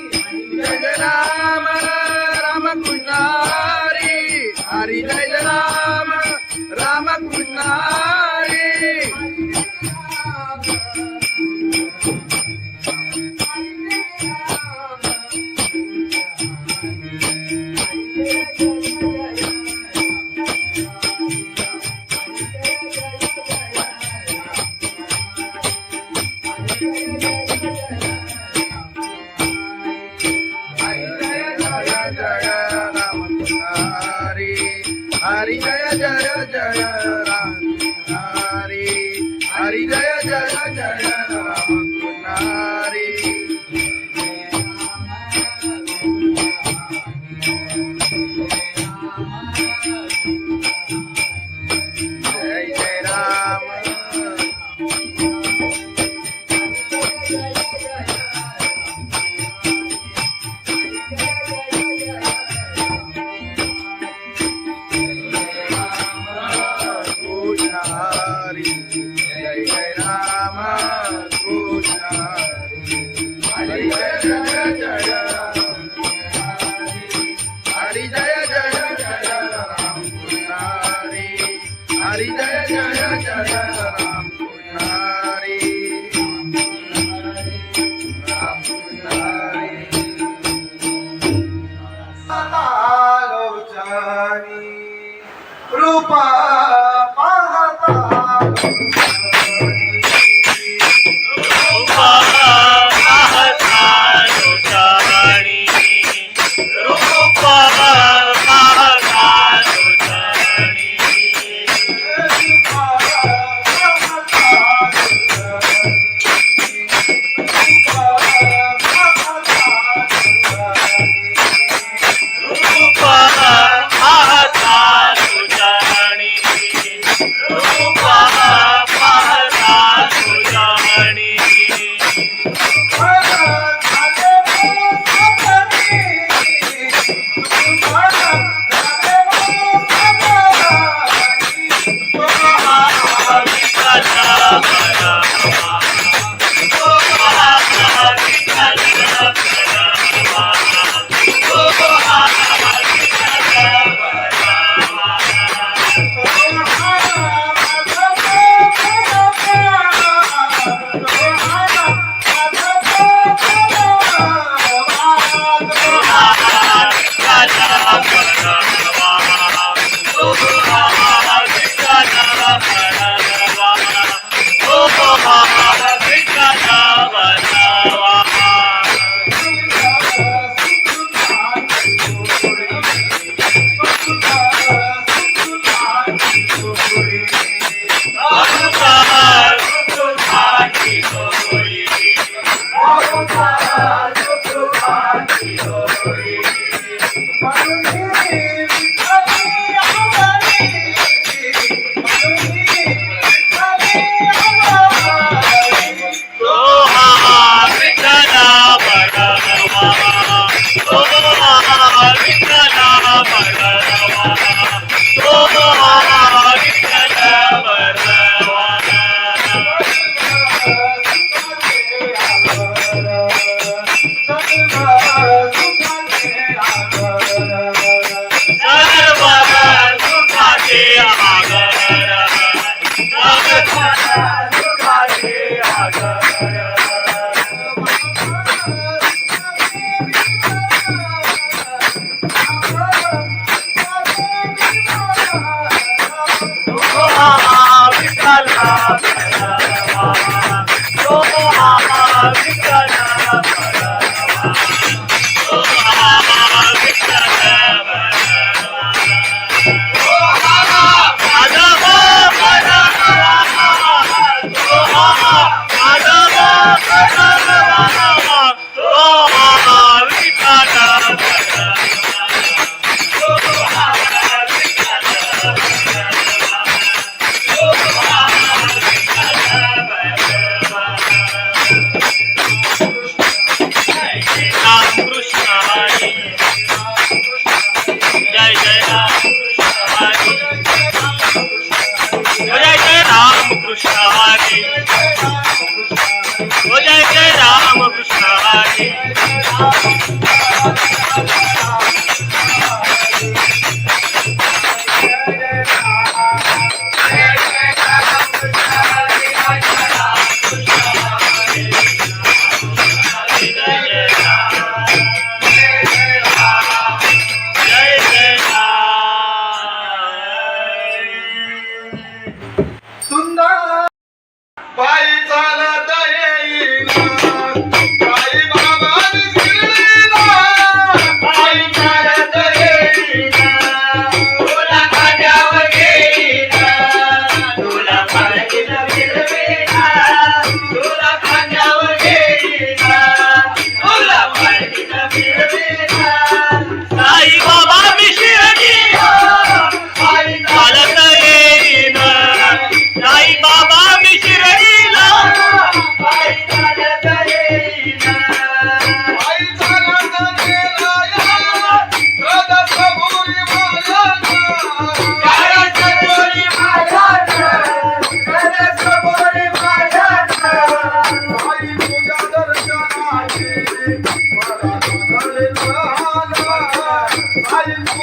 हरि जय राम राम कृष्ण हरि हरि जय राम राम कृष्ण हरि हरि जय जय जय राम हरि हरि जय जय जय राम हरि जय जय राम हरि जय जय राम कृष्ण हरि जय जय जय हरि जय जय जय राम कृष्ण हरि जय जय जय राम कृष्ण राम कृष्ण लोचनी रूपा पाहता रूपा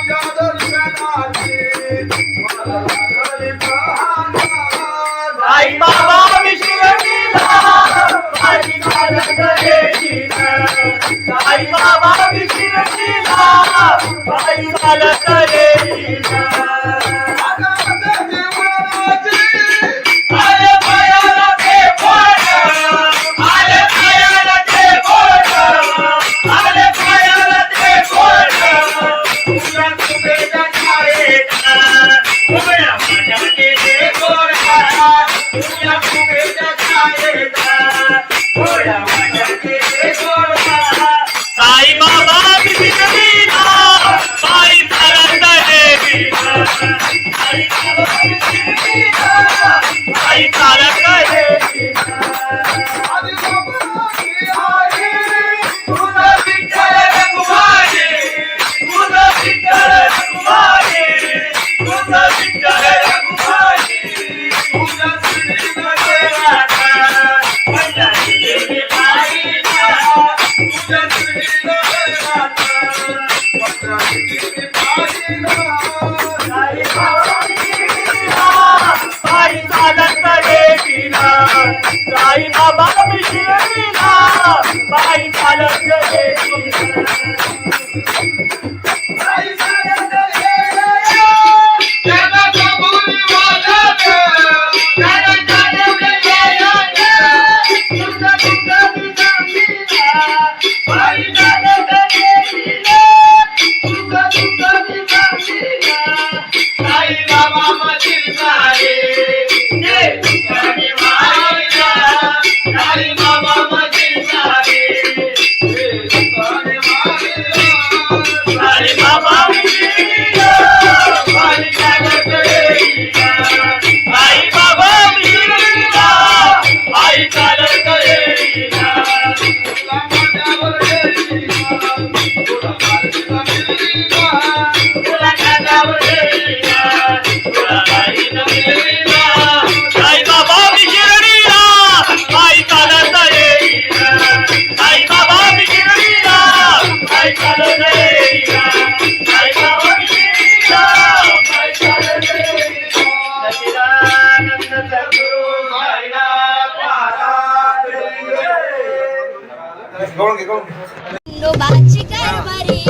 तुझ्या दर्शनाची मला लागली तहान. साई बाबा मी शिर्डीला पायी चालत येईन. साई बाबा मी शिर्डीला पायी चालत येईन. आले पायाला ते बोट, आले पायाला ते बोट, आले पायाला ते बोट. तुझ्या कुबेच्या छायेत उभ्या माझ्या गेले गोरखा. तुझ्या कुबेच्या छायेत उभ्या माझ्या गेले गोरखा. साई बाबा मी शिर्डीला पायी चालत येईन. साई बाबा मी शिर्डीला पायी चालत येईन. तुझं विठ्ठल रखुमाई, तुझं विठ्ठल रखुमाई, तुझं विठ्ठल रखुमाई. तुझ्या श्रीनगरात पंढरी गेली पायीला. तुझ्या श्रीनगरात पंढरी गेली पायीला. साई बाबा मी शिर्डीला पायी चालत येईन. साई बाबा मी शिर्डीला पायी चालत येईन. पायी चालत येईन. त्याला कबुली वाजत, त्याला जाणवलं येईन. तुझं दुःख मी सांगीन. पायी चालत येईन. तुझं दुःख मी सांगीन. साई बाबा मधील सारे जे दुःखाने मारिला. साई बाबा मधील सारे जे दुःखाने मारिला. साई बाबा मी शिर्डीला पायी चालत येईन. साई बाबा मी शिर्डीला पायी चालत येईन. तुला माझ्यावर येईन, तुला माझ्या मिळीला. तुला खांद्यावर येईन, तुला बाईनं मिळवीला. साई बाबा मी शिर्डीला पायी चालत येईन. साई बाबा मी शिर्डीला पायी चालत येईन. साई बाबा मी शिर्डीला पायी चालत येईन. सच्चिदानंद सद्गुरू साईनाथ महाराज की जय. गवळण घे, गवळण घे. खंडोबाची कारभारी